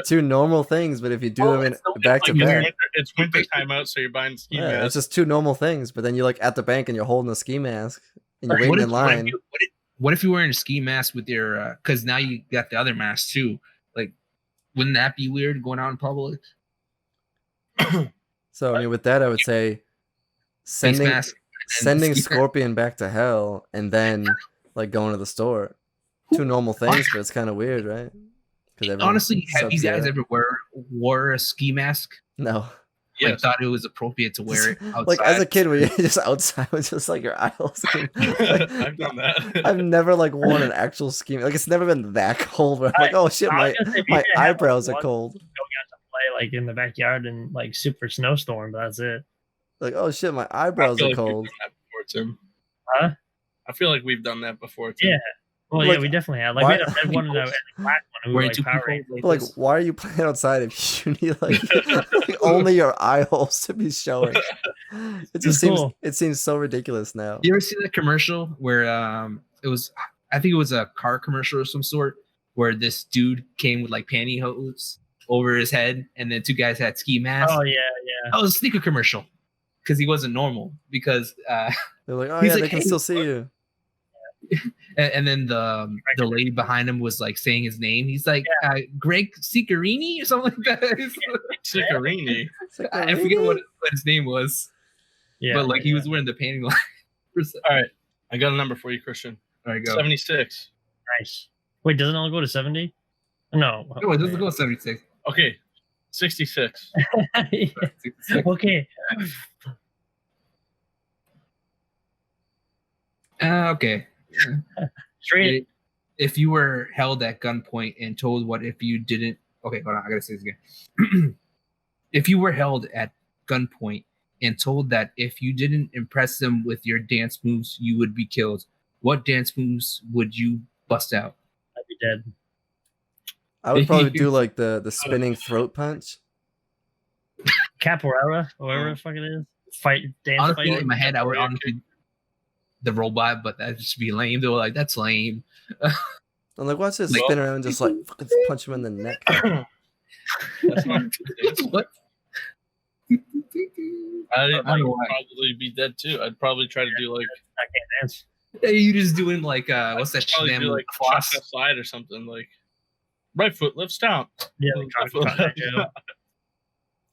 Two normal things, but if you do them in back to back, It's winter time out, so you're buying ski yeah, it's masks. just two normal things. But then you're like at the bank and you're holding a ski mask and you're What waiting if- in line. What if you're wearing a ski mask with your? Because now you got the other mask too. Like, wouldn't that be weird going out in public? So I mean, with that, I would say sending Scorpion back to hell and then like going to the store. Two normal things, but it's kind of weird, right? Honestly, have you guys ever wore a ski mask? No. Yes. I thought it was appropriate to wear it outside. Like as a kid, when you're just outside with just like your eyeballs. Like, I've done that. I've never like worn an actual ski. Like it's never been that cold. Where I'm like, oh shit, my eyebrows are cold. Going out to play like in the backyard in like super snowstorm, but that's it. Like, oh shit, my eyebrows are cold. Tim. Huh? I feel like we've done that before, Tim. Yeah. Well, like, yeah, we definitely have. Like, we had one in the black one. We're Like, like, why are you playing outside if you need like only your eye holes to be showing? It just seems so ridiculous now. You ever see that commercial where it was? I think it was a car commercial of some sort where this dude came with like pantyhose over his head, and then two guys had ski masks. Oh yeah. Oh, it was a sneaker commercial because he wasn't normal because they're like, oh yeah, they can still see you. And then the lady behind him was like saying his name. He's like Greg Sicarini or something like that. Sicarini. I forget what his name was. Yeah, but like he was wearing the panty line. All right, I got a number for you, Christian. All right, go. 76. Nice. Wait, doesn't it all go to 70? No. No, it doesn't go to 76. Okay, 66. Okay. Okay. Straight. If you were held at gunpoint and told what if you didn't... Okay, hold on. I gotta say this again. If you were held at gunpoint and told that if you didn't impress them with your dance moves, you would be killed, what dance moves would you bust out? I'd be dead. I would probably do like the spinning throat punch. Capoeira, whatever the fuck it is. Honestly, fight. In my head, I would honestly... the robot, but that'd just be lame. They were like, that's lame. I'm like, watch this spin around and just like fucking punch him in the neck. That's not what? I'd probably be dead too. I'd probably try to do like I can't dance. Hey, you just doing like what's that shit? Do like floss slide or something like right foot left stomp. Yeah,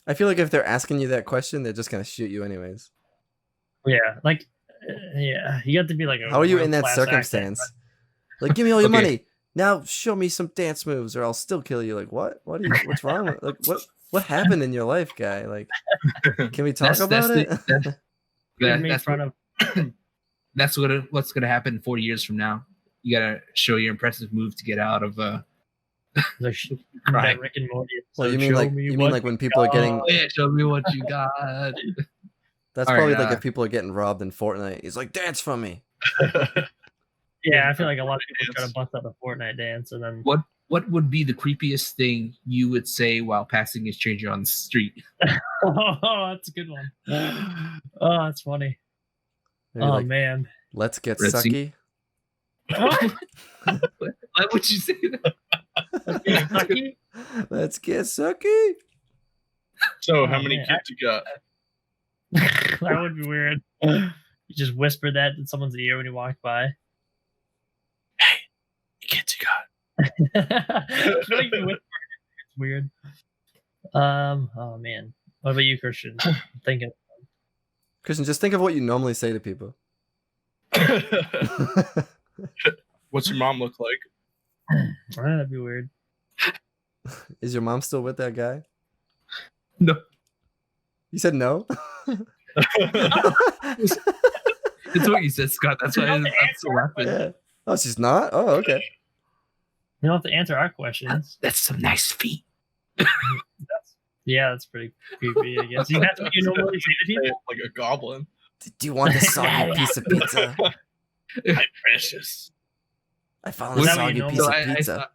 I feel like if they're asking you that question, they're just gonna shoot you anyways. Yeah, like yeah, you have to be like. How are you in that circumstance? Like, give me all your money now. Show me some dance moves, or I'll still kill you. Like, what? What's wrong? Like, what happened in your life, guy? Like, can we talk about it? That's what's gonna happen 40 years from now. You gotta show your impressive move to get out of that Rick and Morty. Well, you mean like when people are getting? Yeah, show me what you got. That's probably like if people are getting robbed in Fortnite. He's like, dance for me. Yeah, I feel like a lot of people try to bust out a Fortnite dance, and then what would be the creepiest thing you would say while passing a stranger on the street? Oh, that's a good one. Oh, that's funny. Maybe man, let's get sucky. Why would you say that? Let's get sucky. So, how many kids you got? That would be weird. You just whisper that in someone's ear when you walk by. Hey, kids you got. It's weird. Oh man. What about you, Christian? I'm thinking. Christian, just think of what you normally say to people. What's your mom look like? That'd be weird. Is your mom still with that guy? No. You said no? It's what you said, Scott. That's why I'm so laughing. Yeah. Oh, she's not? Oh, okay. You don't have to answer our questions. That's some nice feet. That's pretty creepy, I guess. That's what you normally say to people? Like a goblin. Do you want this soggy piece of pizza? My precious. I found a soggy piece of pizza.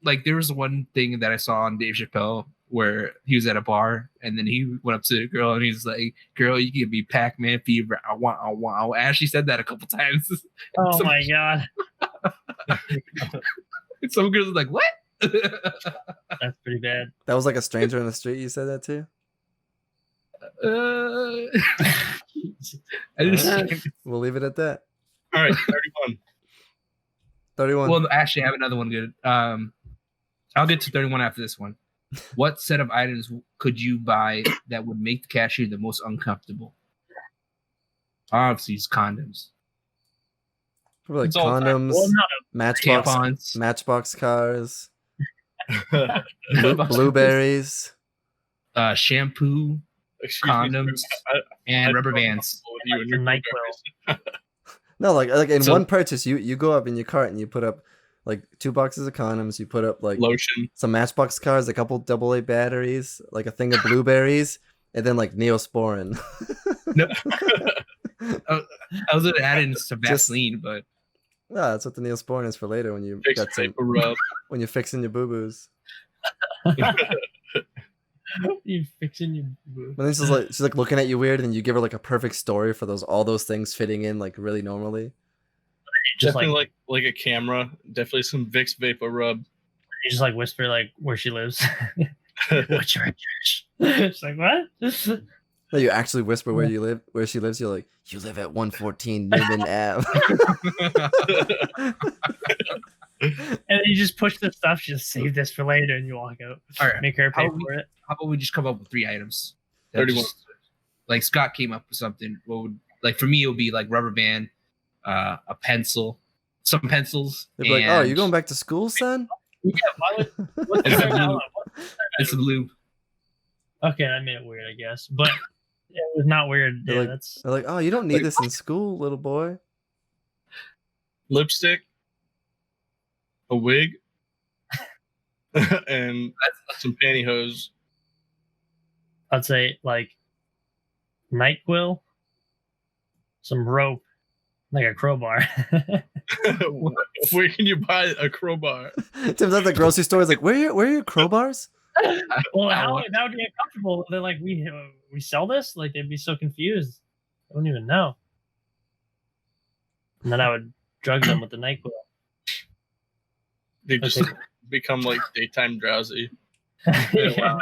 Like, there was one thing that I saw on Dave Chappelle where he was at a bar and then he went up to the girl and he's like, "Girl, you give me Pac-Man fever. I want. I actually said that a couple times. Oh my god! Some girls are like, "What?" That's pretty bad. That was like a stranger in the street. You said that too. We'll leave it at that. All right, 31. 31. Well, actually, I have another one good. I'll get to 31 after this one. What set of items could you buy that would make the cashier the most uncomfortable? Obviously, it's condoms. Probably like It's all time. condoms, Well, not Matchbox cars, Matchbox blueberries. Shampoo, Excuse condoms, me, sir. and I rubber feel bands. comfortable with you and your NyQuil. No, like in So- one purchase, you go up in your cart and you put up like 2 boxes of condoms. You put up like lotion. some Matchbox cars, a couple AA batteries, like a thing of blueberries, and then like Neosporin. Nope. I was gonna add in some Vaseline, but Yeah, that's what the Neosporin is for later when you Fix got some paper rub. when you're fixing your boo boos. You fixing your boo. But then she's like looking at you weird, and you give her like a perfect story for all those things fitting in like really normally. Just Definitely like a camera. Definitely some Vicks vapor rub. you just like whisper like where she lives. What's your address? It's like what? No, you actually whisper where you live, where she lives. You're like, you live at 114 Newman Ave. And you just push the stuff. Just save this for later, and you walk out. all right. Make her pay How for it. How about we just come up with 3 items? 31. Like Scott came up with something. What would like for me? It would be like rubber band, a pencil, some pencils. They'd be like, oh, you going back to school, son? Yeah, why would? What's It's the a third blue. one? It's some lube. Okay, that made it weird, I guess. But it was not weird. They're Yeah, like- that's They're like, oh, you don't need this in school, little boy. Lipstick. A wig. And some pantyhose. I'd say like NyQuil, some rope, like a crowbar. Where can you buy a crowbar? Tim's at the grocery store. He's like, where are your crowbars? Well, how that would be uncomfortable. They're like, we sell this? Like they'd be so confused. I wouldn't even know. And then I would drug them with the NyQuil. They just Okay. become like daytime drowsy. Yeah.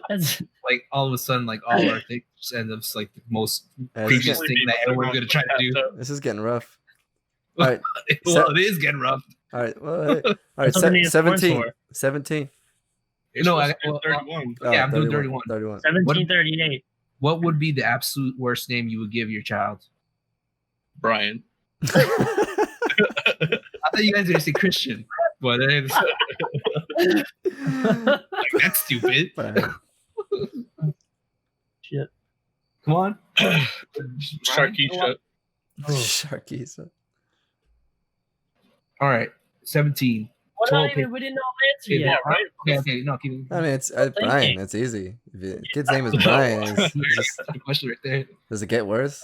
That's, Like all of a sudden, like all our things just end up like the most Yeah, previous this, thing that everyone's gonna try to do. this is getting rough. All right, Well, it is getting rough. all right, well, hey, all right. That's what they need a sporn 17, for. 17. No, I, Well, well, 31. yeah, I'm doing 31. 31. 1738. What would be the absolute worst name you would give your child? Brian. I thought you guys were gonna say Christian, but like, that's stupid. Shit. Come on, Sharkeisha. Oh. Sharkies. All right, 17. Well, Toilet not even, we didn't all answer Okay, yet, well, right? Okay, no, keep it. I mean, it's thinking. Brian. It's easy. If the kid's name is Brian, it's just, The question right there. does it get worse?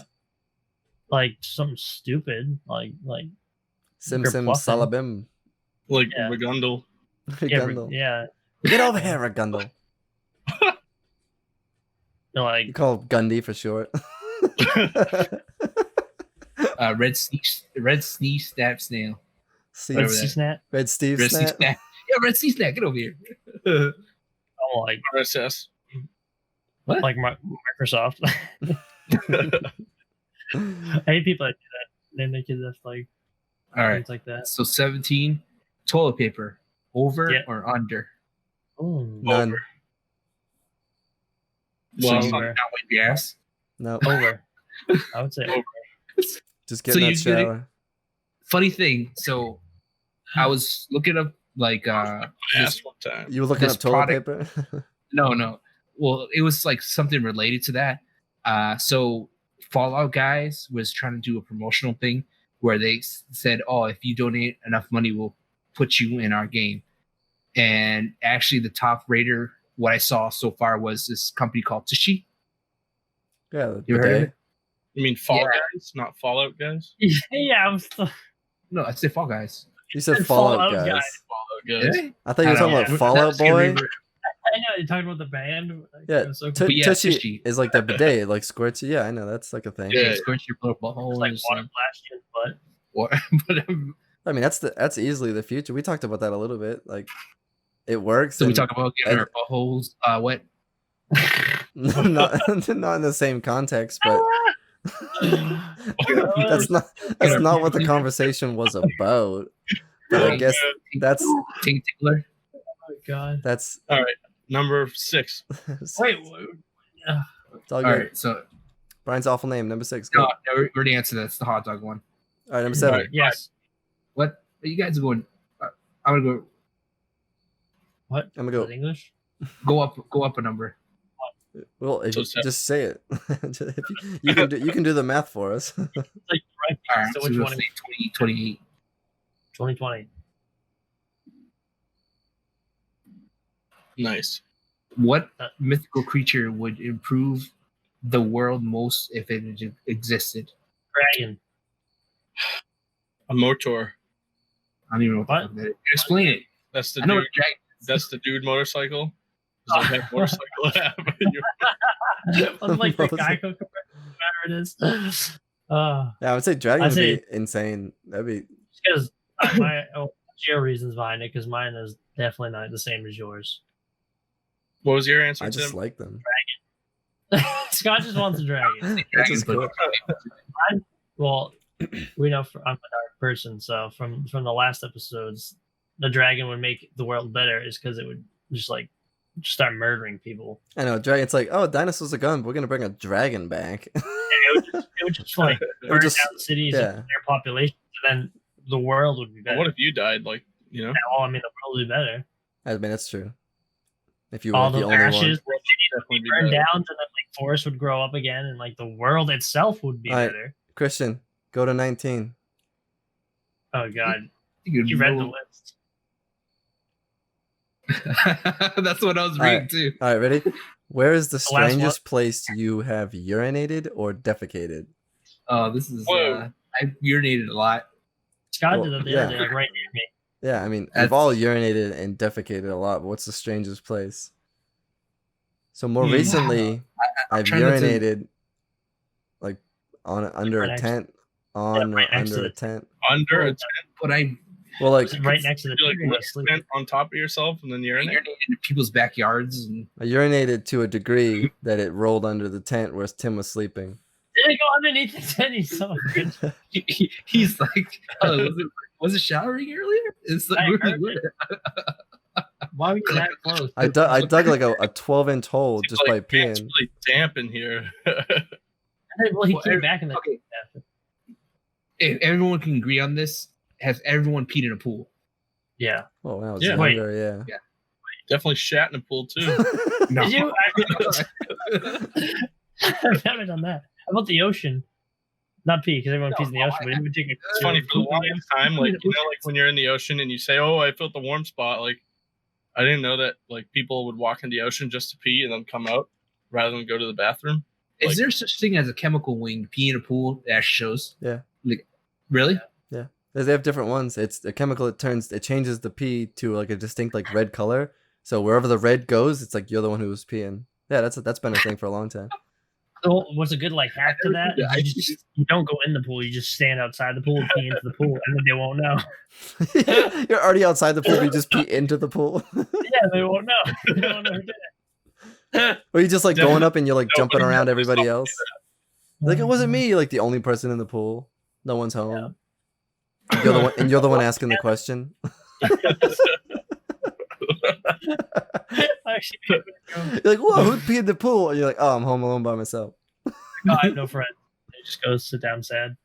Like something stupid, like Sim You're Sim bluffing. Salabim. Like Yeah. Regundle. Regundle. yeah, Get over here, Regundle. no, like You call him Gundy for short. Red Sneeze Snap Snail. See, Whatever Red that- Snap. Red Steve Red Sneeze Snap. Snap. Yeah, Red Sneeze Snap. Get over here. Oh, like RSS. What? like Microsoft. I hate people that do that. Name their kids that's like All right. things like that. So 17. Toilet paper. Over Yeah. or under? Oh, None. So Well, you Over. not wipe your ass. No. over. I would say over. Just get So in that you get it- shower. Funny thing. So I was looking up like ass one time. You were looking this up toilet product- paper? no. Well, it was like something related to that. So Fallout guys was trying to do a promotional thing where they said, "Oh, if you donate enough money, we'll put you in our game." And actually, the top rater, what I saw so far, was this company called Tushy. Yeah, the You heard of bidet. it? You mean Fall Yeah. Guys, not Fallout Guys? Yeah, I'm still No, I said Fall Guys. You said Fallout Fallout guys. guys. Fallout Guys. Yeah? I thought you were I talking know. about Fallout That's gonna Boy. be- I know you're talking about the band. Like, Yeah, it was so T- cool. yeah, Tushy Tushy. is like the bidet, it, like squirts you. Yeah, I know that's like a thing. Yeah. Squirt your little butthole. It's like and water stuff. blast you in the butt. Or- but, I mean, that's easily the future. We talked about that a little bit. Like, it works. so we and- talk about getting our buttholes wet. not not in the same context, but that's not what the conversation was about. But I guess that's Ting tickler. Oh my god. that's Number 6. Wait, it's all All good. right, so Brian's awful name, number 6. No, Go. we already answered that. It's the hot dog one. All right, number 7. Right. Yes. What? You guys are going? I'm gonna go. What? I'm gonna Is it English? Go up a number. Well, if So you, 7. just say it. you can do the math for us. Like right. All right, So so which we'll one? say 28. 2020. Nice. What mythical creature would improve the world most if it existed? Dragon. A motor. I don't even know what the What? fuck that is. Explain it. That's the I know dude. what a dragon. That's the dude motorcycle. Does that have motorcycle app? I'm like the Motorcycle. Geico commercial, whatever it is. Yeah, I would say dragon I'd would say- be insane. That'd be Because my geo reasons behind it, because mine is definitely not the same as yours. What was your answer, I just Tim? like them. Scott just wants a dragon. That's Dragon's just cool. Well, we know I'm a dark person, so from the last episodes, the dragon would make the world better, is because it would just start murdering people. I know, dragon's like, oh, dinosaurs are gone, but we're gonna bring a dragon back. It would just like would burn just- down cities yeah. and their population, and then the world would be better. What if you died? Like, you know? Well, I mean, the world would be better. I mean, that's true. If you were All the the only ashes one. would Definitely be burn better. down, and then like forests would grow up again, and like the world itself would be All right. better. Christian, go to 19. Oh God, You you read the know- list. That's what I was All reading right. too. All right, ready? Where is the The last strangest place you have urinated or defecated? Oh, this is. Whoa. I urinated a lot. Scott Well, did it the yeah. other day, like right near me. Yeah, I mean, That's- we've all urinated and defecated a lot, but what's the strangest place? So more Yeah. recently, I've trying not to- urinated like under Right a next- tent, on right or next to under a the- tent. Under a But I Well, like It was right next to the you like TV. lift tent on top of yourself and then urinate. urinated in people's backyards, and I urinated to a degree that it rolled under the tent where Tim was sleeping. Did it go underneath the tent? He's so good. he's like, was it showering earlier? It's like, I really heard weird. Why were you that close? I dug like a 12-inch hole It's just like, by man, it's peeing. really damp in here. Well, he Well, came back in the okay. If everyone can agree on this, has everyone peed in a pool? Yeah. Oh, when I was Yeah. Wait. younger, Definitely shat in a pool too. yeah. No. Did you? I've never done that. How about the ocean? Not pee, because everyone pees in the ocean, but even take It's funny for the longest time, like you know, like when you're in the ocean and you say, "Oh, I felt the warm spot." Like I didn't know that like people would walk in the ocean just to pee and then come out rather than go to the bathroom. Is Like- there such thing as a chemical wing pee in a pool? That shows. Yeah. Like, really? They have different ones. It's a chemical. It changes the pee to like a distinct like red color. So wherever the red goes, it's like you're the one who was peeing. Yeah, that's been a thing for a long time. So what's a good like hack to that? Is you don't go in the pool. You just stand outside the pool and pee into the pool, and then they won't know. You're already outside the pool. You just pee into the pool, Yeah, they won't know. They won't know who did it. or you just like going up and you're like Nobody jumping around knows everybody somebody else. Like it wasn't me. You're like the only person in the pool. No one's home. You're the one, and you're the one asking the question. Actually, You're like, whoa, who peed in the pool? And you're like, oh, I'm home alone by myself. no, I have no friends. They just go sit down sad.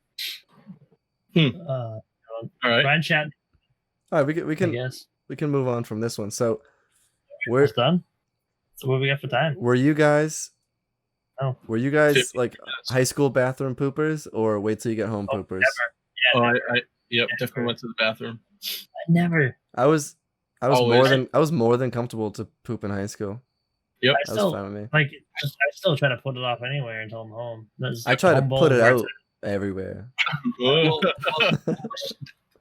Hmm. All All right. Brian chat, All right, we I can guess. move on from this one. So, It's done. So what we got for time? were you guys? Oh. Were you guys 50 like minutes. high school bathroom poopers or wait till you get home Oh, poopers? Oh, Never. Yep, definitely went to the bathroom. I never. I was Always. more than comfortable to poop in high school. Yep. I That was still fine with me. like. I still try to put it off anywhere until I'm home. That's I try to home put it bowl, out everywhere. Well,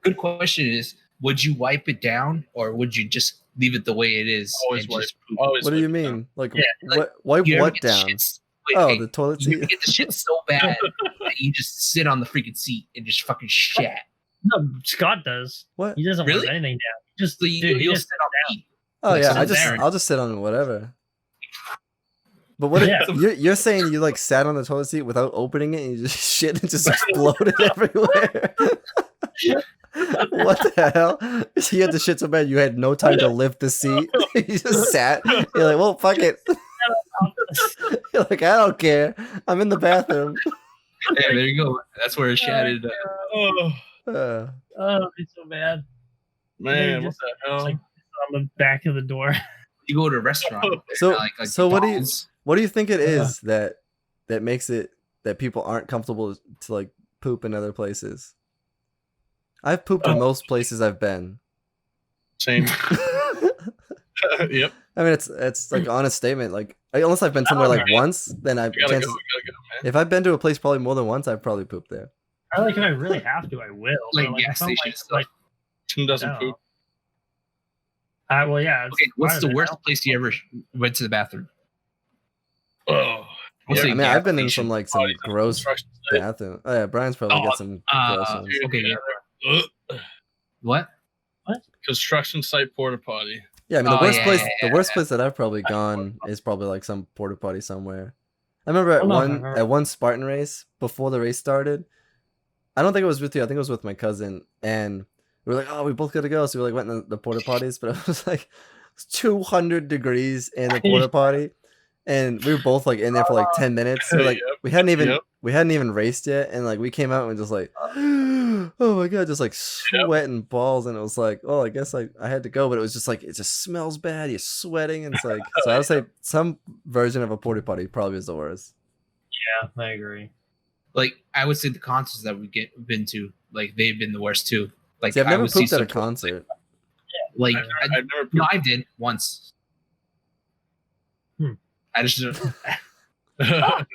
good question is, would you wipe it down or would you just leave it the way it is? Always and wipe. just poop? Always What do you wipe it down. mean? Like, Yeah, what? Wipe You ever what get the down? shits- wait, Oh, hey, the toilet you seat. ever get the shit so bad that you just sit on the freaking seat and just fucking shat. No, Scott does. What? He doesn't Really? wipe anything down. He just So you, dude, he you'll just sit on the seat. Oh Like, yeah, so Darren- I'll just sit on whatever. But what? Yeah. You're saying you like sat on the toilet seat without opening it and you just shit and just exploded everywhere? What the hell? You had the shit so bad you had no time to lift the seat. You just sat. You're like, well, fuck it. You're like, I don't care. I'm in the bathroom. Hey, there you go. That's where it shattered. It's so bad. Man, what Just, the hell? like, on the back of the door. You go to a restaurant. So, like so what do you McDonald's. what do you think it is that makes it that people aren't comfortable to like poop in other places? I've pooped in most places I've been. Same. Yep. I mean, it's like an honest statement. Like, unless I've been somewhere like once, then I We gotta go, man. if I've been to a place probably more than once, I've probably pooped there. I like if I really have to, I will. Like but, gas I felt station stuff. like Tim doesn't no. poop. Well, yeah. Okay, what's the worst place you ever went to the bathroom? Oh. What's I the mean, gas I've been in station? some like some gross Construction site. bathroom. Oh yeah, Brian's probably got some gross ones. Okay, yeah. Ugh. What? Construction site porta potty. Yeah, I mean the Oh, worst yeah, place yeah, the worst place that I've probably gone is probably like some porta potty somewhere. I remember at Oh, no, I one remember. at one Spartan race before the race started. I don't think it was with you. I think it was with my cousin, and we were like, "Oh, we both gotta go." So we like went in the porta potties, but it was like 200 degrees in the porta potty, and we were both like in there for like 10 minutes. So like Yep. we hadn't even Yep. raced yet, and like we came out and just like, oh my god, just like sweating balls, and it was like, oh, I guess I had to go, but it was just like it just smells bad. You're sweating, and it's like so. I would say some version of a porta potty probably is the worst. Yeah, I agree. Like I would say the concerts that we been to, like they've been the worst too. Like See, I've I never would see pooped at a some- concert. Like I've never pooped. no, I did once. I just Ah.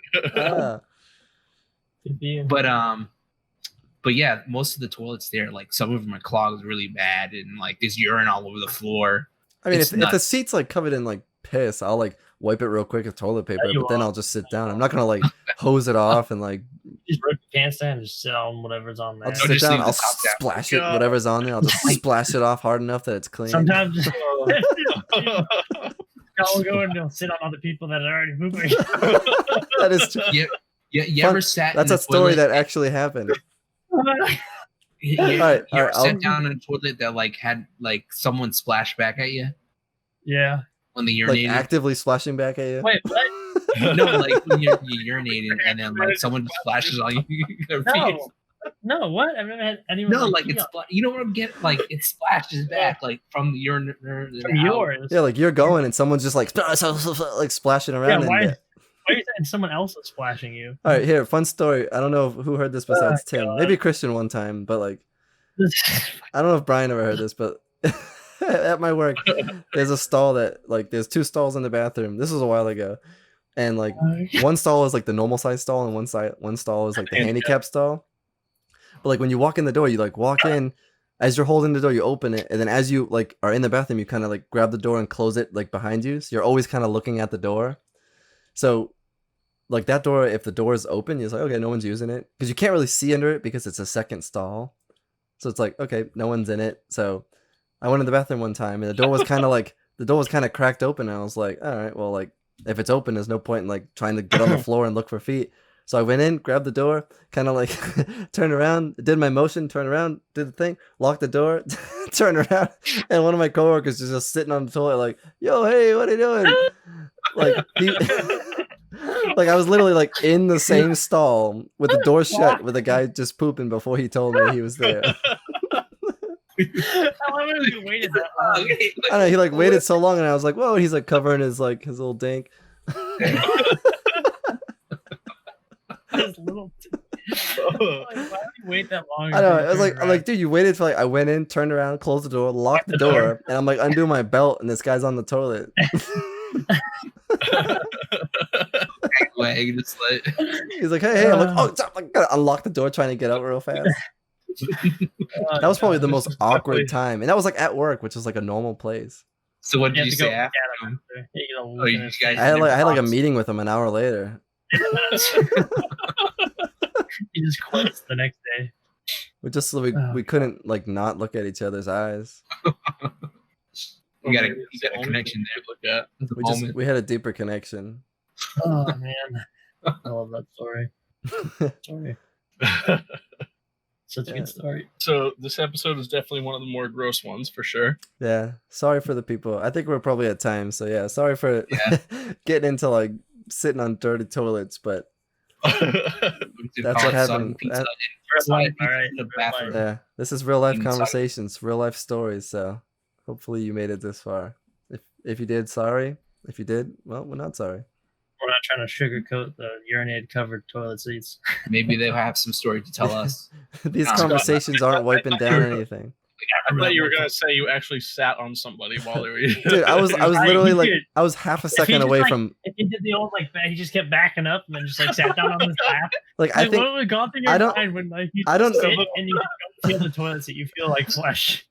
but yeah, most of the toilets there, like some of them are clogged really bad, and like there's urine all over the floor. I mean, It's if the nuts. seat's like covered in like piss, I'll like wipe it real quick with toilet paper, you but then won't. I'll just sit down. I'm not gonna like hose it off and like Just rip your pants down and just sit on whatever's on there. I'll just Or sit just down. leave the I'll top down. splash it, God. whatever's on there. I'll just splash it off hard enough that it's clean. Sometimes I'll go and they'll sit on other people that are already pooping. That is true. You Fun- ever sat? That's in a the story toilet? that actually happened. You Alright, ever I'll- sat down in a toilet that like had like someone splash back at you Yeah. when they Like urinated? actively splashing back at you. Wait, what? No, like when you're urinating and then like someone just splashes on you. Your face. No. No, what? I've never had anyone. No, like like it's you know what I'm getting? Like it splashes back like from the urine. from yours. Yeah, like you're going and someone's just like splashing around. Yeah, in why? there. Why are you saying someone else is splashing you? All right, here, fun story. I don't know who heard this besides Tim. God. Maybe Christian one time, but like I don't know if Brian ever heard this, but at my work, there's a stall that like there's two stalls in the bathroom. This was a while ago, and like one stall is like the normal size stall, and one stall is like the handicap stall. But like when you walk in the door, you like walk in. As you're holding the door, you open it, and then as you like are in the bathroom, you kind of like grab the door and close it like behind you. So you're always kind of looking at the door. So like that door, if the door is open, you're just like, okay, no one's using it because you can't really see under it because it's a second stall. So it's like, okay, no one's in it. So I went in the bathroom one time and the door was kind of cracked open. And I was like, all right, well, like if it's open, there's no point in like trying to get on the floor and look for feet. So I went in, grabbed the door, kind of like turned around, did my motion, turned around, did the thing, locked the door, turned around, and one of my coworkers is just sitting on the toilet like, yo, hey, what are you doing? Like he like I was literally like in the same stall with the door shut with a guy just pooping before he told me he was there. How long have you waited that long? Okay, I don't know, he like waited so long and I was like, whoa, and he's like covering his little dink. His little like, why would you wait that long? I know. before I was you like, turn around? dude, you waited for like I went in, turned around, closed the door, locked the door, and I'm like undo my belt, and this guy's on the toilet. Wag, just like He's like, hey, I'm like, oh, stop! Like, gotta unlock the door, trying to get out real fast. That was probably the most awkward time, and that was like at work, which is like a normal place. So what You did have you to go say look after? at him after. You gotta Oh, look you at his guys- I had like a Box. meeting with him an hour later. face. He just quits the next day. We couldn't like not look at each other's eyes. You got a connection there. Look at. We had a deeper connection. Oh man, I love that story. Sorry, such a Yeah. good story. So this episode is definitely one of the more gross ones for sure. Yeah, sorry for the people. I think we're probably at time, so yeah, sorry for Yeah. getting into like sitting on dirty toilets, but That's what happened. All right. Yeah, this is real life conversations, real life stories. So hopefully you made it this far. If you did, sorry. If you did, well, we're not sorry. We're not trying to sugarcoat the urinated covered toilet seats. Maybe they'll have some story to tell us. These conversations aren't wiping down anything. I thought you were gonna say you actually sat on somebody while they were eating. Dude, I was literally like, I was half a second away from. If he did the old he just kept backing up and then just like sat down on his lap. Like I think what would gone through your mind when like you I don't sit and you don't feel the toilet seat, you feel like flesh.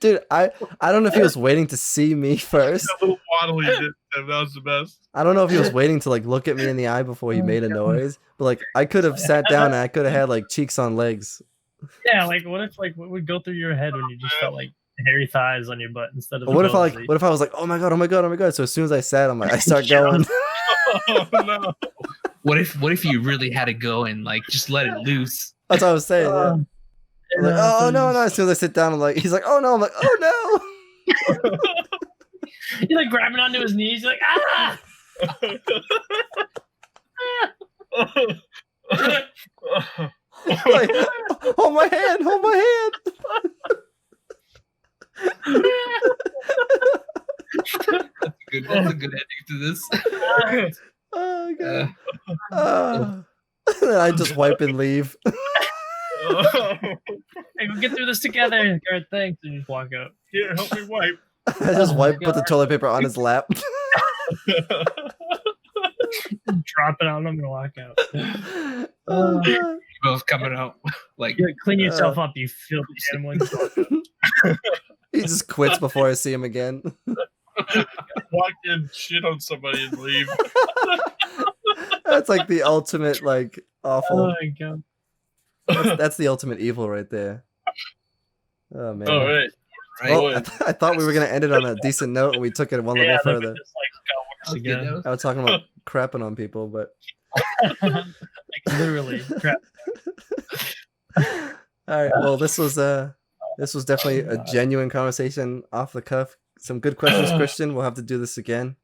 Dude, I don't know if he was waiting to see me first. That little waddle he did, that was the best. I don't know if he was waiting to like look at me in the eye before he made a noise, but like I could have sat down and I could have had like cheeks on legs. Yeah, like what would go through your head when you just felt like hairy thighs on your butt instead of? What if I was like, oh my god? So as soon as I sat, I'm like, I start going. Oh no! What if you really had to go and like just let it loose? That's what I was saying. Yeah. I'm like, oh no! As soon as I sit down, I'm like, he's like, oh no! I'm like, oh no! You're like grabbing onto his knees, you're like, ah! Like, hold my hand! That's a good ending to this. Oh god! I just wipe and leave. Hey, we'll get through this together. Alright, thanks. And you just walk out. Here, help me wipe. I just wipe, put the toilet paper on his lap. Drop it on him and walk out. Oh, you both coming out like you clean yourself up, you filthy animal. He just quits before I see him again. Walk in, shit on somebody and leave. That's like the ultimate like awful. Oh my god. That's the ultimate evil right there. Oh man. All right. Well, I thought we were gonna end it on a decent note, and we took it one level further. Just, like, got I was talking about crapping on people, but like literally crap. All right. Well, this was definitely a genuine conversation off the cuff. Some good questions, Christian. We'll have to do this again,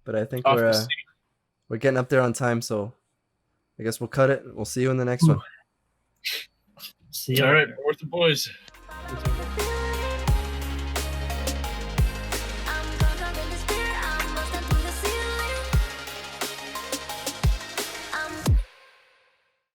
but I think we're getting up there on time, so I guess we'll cut it. We'll see you in the next one. See you. All right, worth the boys.